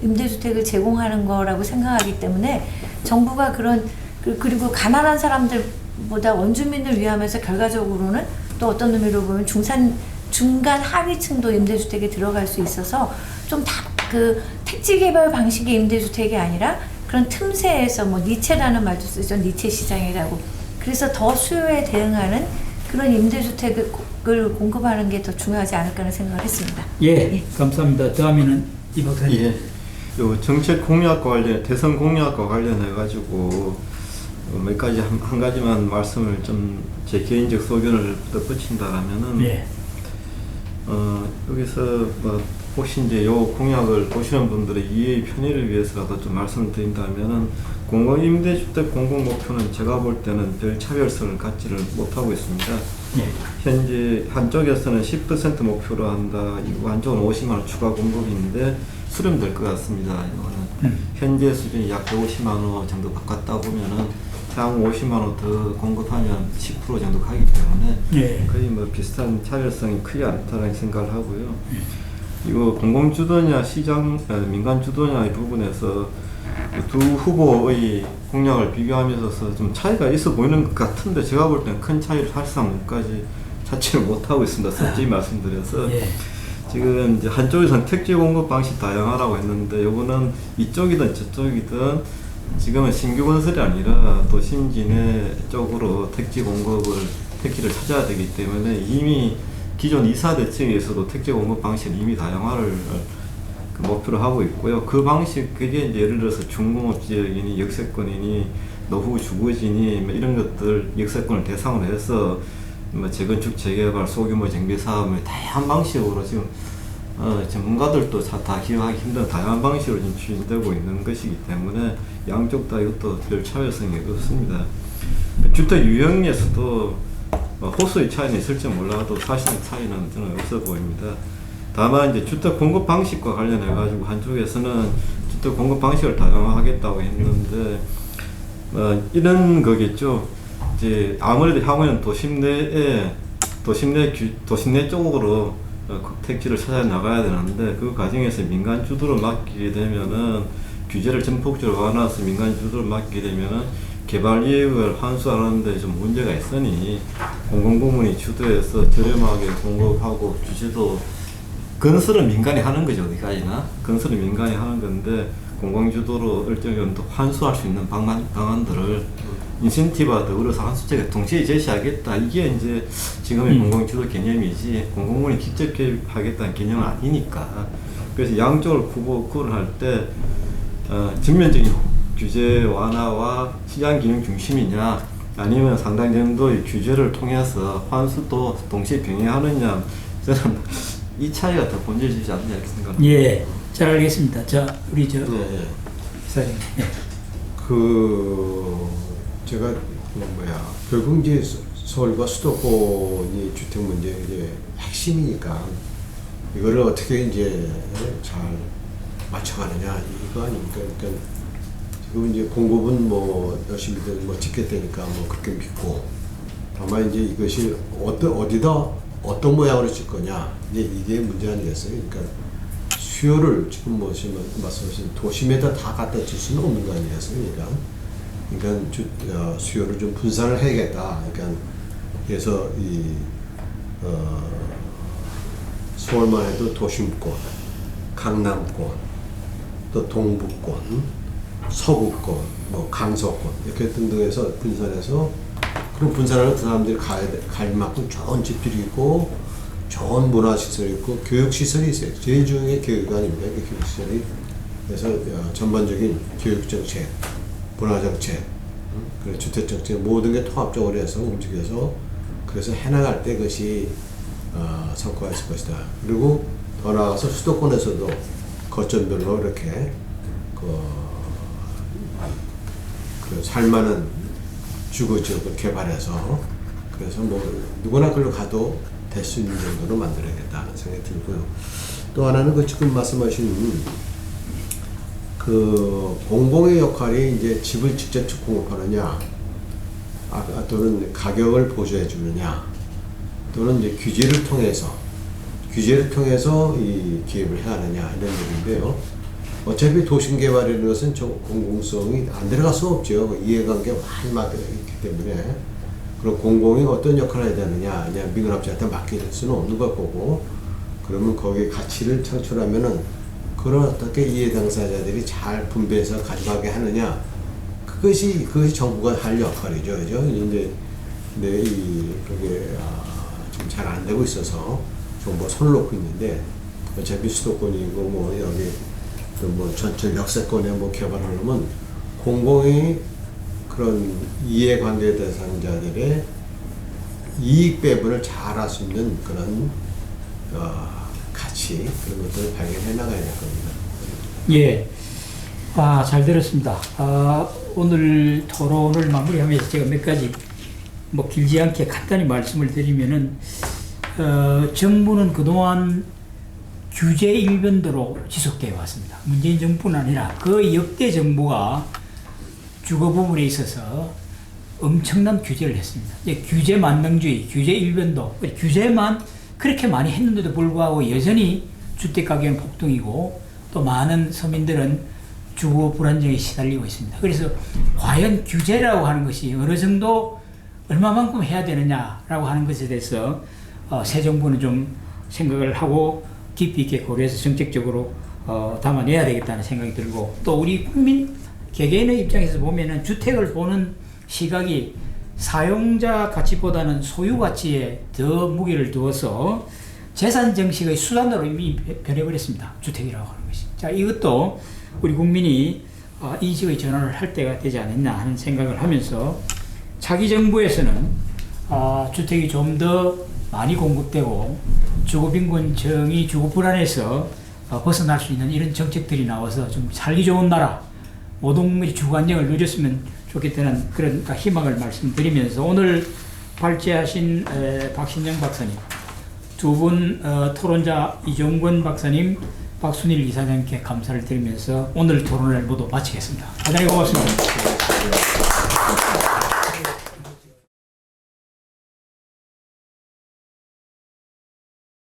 임대주택을 제공하는 거라고 생각하기 때문에 정부가 그리고 가난한 사람들보다 원주민을 위하면서 결과적으로는 또 어떤 의미로 보면 중간 하위층도 임대주택에 들어갈 수 있어서 좀 그 택지개발 방식의 임대주택이 아니라 그런 틈새에서 뭐 니체라는 말도 쓰죠. 니체 시장이라고. 그래서 더 수요에 대응하는 그런 임대주택을 공급하는 게 더 중요하지 않을까 하는 생각을 했습니다. 예, 감사합니다. 다음에는 이 박사님. 예. 요 정책 공약과 관련, 대선 공약과 관련해 가지고 몇 가지 한 가지만 말씀을 좀 제 개인적 소견을 덧붙인다라면은 예. 여기서 뭐 혹시 이제 요 공약을 보시는 분들의 이해의 편의를 위해서라도 좀 말씀을 드린다면은 공공임대주택 공공 목표는 제가 볼 때는 별 차별성을 갖지를 못하고 있습니다. 예. 현재 한쪽에서는 10% 목표로 한다. 이거 한쪽은 50만 원 추가 공급인데 수렴될 것 같습니다. 이거는 현재 수준이 약 150만 원 정도 바꿨다 보면은 향후 50만 원 더 공급하면 10% 정도 가기 때문에 예. 거의 뭐 비슷한 차별성이 크지 않다는 생각을 하고요. 이거 공공주도냐 시장 민간주도냐의 부분에서 두 후보의 공약을 비교하면서 좀 차이가 있어 보이는 것 같은데 제가 볼 때는 큰 차이를 사실상 까지 찾지를 못하고 있습니다. 솔직히 말씀드려서 예. 지금 이제 한쪽에서는 택지 공급 방식 다양하라고 했는데 요거는 이쪽이든 저쪽이든 지금은 신규 건설이 아니라 도심지내 쪽으로 택지를 찾아야 되기 때문에 이미 기존 이사 대책에서도 택지 공급 방식은 이미 다양화를 목표로 하고 있고요. 그 방식, 그게 이제 예를 들어서 중공업 지역이니 역세권이니 노후 주거지니 뭐 이런 것들 역세권을 대상으로 해서 뭐 재건축, 재개발, 소규모 정비 사업을 다양한 방식으로 지금 전문가들도 다 기억하기 힘든 다양한 방식으로 지금 추진되고 있는 것이기 때문에 양쪽 다 이것도 별 차별성이 없습니다. 주택 유형에서도 호수의 차이는 있을지 몰라도 사실은 차이는 저는 없어 보입니다. 다만 이제 주택 공급 방식과 관련해 가지고 한쪽에서는 주택 공급 방식을 다양화하겠다고 했는데 이런 거겠죠. 이제 아무래도 향후에는 도심 내 쪽으로 택지를 찾아 나가야 되는데 그 과정에서 민간 주도로 맡기게 되면은 규제를 전폭적으로 완화해서 민간 주도로 맡기게 되면은 개발 이익을 환수하는데 좀 문제가 있으니 공공부문이 주도해서 저렴하게 공급하고 규제도 건설은 민간이 하는 거죠. 어디까지나 건설은 민간이 하는 건데 공공주도로 일정 정도 환수할 수 있는 방안들을 인센티브와 더불어서 환수책에 동시에 제시하겠다. 이게 이제 지금의 공공주도 개념이지 공공부문이 직접 개입하겠다는 개념은 아니니까. 그래서 양쪽을 구분할 때 전면적인 규제 완화와 시장 기능 중심이냐, 아니면 상당 정도의 규제를 통해서 환수도 동시에 병행하느냐, 저는 이 차이가 더 본질적이지 않냐 이렇게 생각합니다. 예, 잘 알겠습니다. 자, 우리 저 네. 기사님. 예. 제가 결국 이제 서울과 수도권이 주택 문제 이제 핵심이니까 이거를 어떻게 이제 잘 맞춰가느냐 이거 아닙니까? 그러니까 지금 이제 공급은 뭐 열심히들 뭐 짓겠다니까 뭐 그렇게 믿고, 다만 이제 이것이 어디다 어떤 모양으로 짓 거냐 이제 이게 문제 아니겠어요? 그러니까 수요를 지금 말씀하신 도심에다 다 갖다 줄 수는 없는 거 아니겠습니까? 그러니까 수요를 좀 분산을 해야겠다. 그러니까 그래서 서울만 해도 도심권, 강남권, 또 동부권, 서구권, 뭐 강서권 이렇게 등등해서 분산해서, 그런 분산하는 그 사람들이 갈 만큼 좋은 집들이 있고 좋은 문화시설이 있고 교육시설이 있어요. 제일 중요한 게 교육 아닙니까? 교육시설이. 그래서 전반적인 교육정책, 문화정책, 그리고 주택정책 모든 게 통합적으로 해서 움직여서 그래서 해나갈 때 그것이 성과가 있을 것이다. 그리고 더 나아가서 수도권에서도 거점별로 이렇게 그 살만한 주거지역을 개발해서 그래서 뭐 누구나 그걸로 가도 될 수 있는 정도로 만들어야겠다 생각이 들고요. 또 하나는 그 지금 말씀하신 그 공공의 역할이 이제 집을 직접 공급하느냐, 또는 가격을 보조해 주느냐, 또는 이제 규제를 통해서 이 기획을 해야 하느냐 이런 얘기인데요. 어차피 도심 개발이라는 것은 공공성이 안 들어갈 수 없죠. 이해관계가 많이 있기 때문에. 그럼 공공이 어떤 역할을 해야 되느냐, 그냥 민간업자한테 맡길 수는 없는 것 거고, 그러면 거기에 가치를 창출하면은 그걸 어떻게 이해 당사자들이 잘 분배해서 가져가게 하느냐, 그것이 정부가 할 역할이죠, 그죠? 근데 그게 좀 잘 안 되고 있어서 정부가 손을 놓고 있는데, 어차피 수도권이고 뭐 여기 또 뭐 전체 역세권에 뭐 개발하려면 공공이 그런 이해관계 대상자들의 이익 배분을 잘 할 수 있는 그런 가치, 그런 것들을 발견해 나가야 될 겁니다. 예. 잘 들었습니다. 오늘 토론을 마무리하면서 제가 몇 가지 뭐 길지 않게 간단히 말씀을 드리면은, 정부는 그동안 규제 일변도로 지속되어 왔습니다. 문재인 정부는 아니라 그 역대 정부가 주거 부분에 있어서 엄청난 규제를 했습니다. 규제 만능주의, 규제 일변도, 규제만 그렇게 많이 했는데도 불구하고 여전히 주택 가격은 폭등이고 또 많은 서민들은 주거 불안정에 시달리고 있습니다. 그래서 과연 규제라고 하는 것이 어느 정도 얼마만큼 해야 되느냐라고 하는 것에 대해서 새 정부는 좀 생각을 하고 깊이 있게 고려해서 정책적으로 담아내야 되겠다는 생각이 들고, 또 우리 국민 개개인의 입장에서 보면은 주택을 보는 시각이 사용자 가치보다는 소유 가치에 더 무게를 두어서 재산 정식의 수단으로 이미 변해버렸습니다. 주택이라고 하는 것이. 자, 이것도 우리 국민이 인식의 전환을 할 때가 되지 않았나 하는 생각을 하면서, 차기 정부에서는 주택이 좀 더 많이 공급되고 주거빈곤층이 주거 불안에서 벗어날 수 있는 이런 정책들이 나와서 좀 살기 좋은 나라, 모든 국민이 주거 안정을 누렸으면 좋겠다는 그런 희망을 말씀드리면서, 오늘 발제하신 박신영 박사님, 두 분 토론자 이종권 박사님, 박순일 이사장님께 감사를 드리면서 오늘 토론을 모두 마치겠습니다. 대단히 고맙습니다.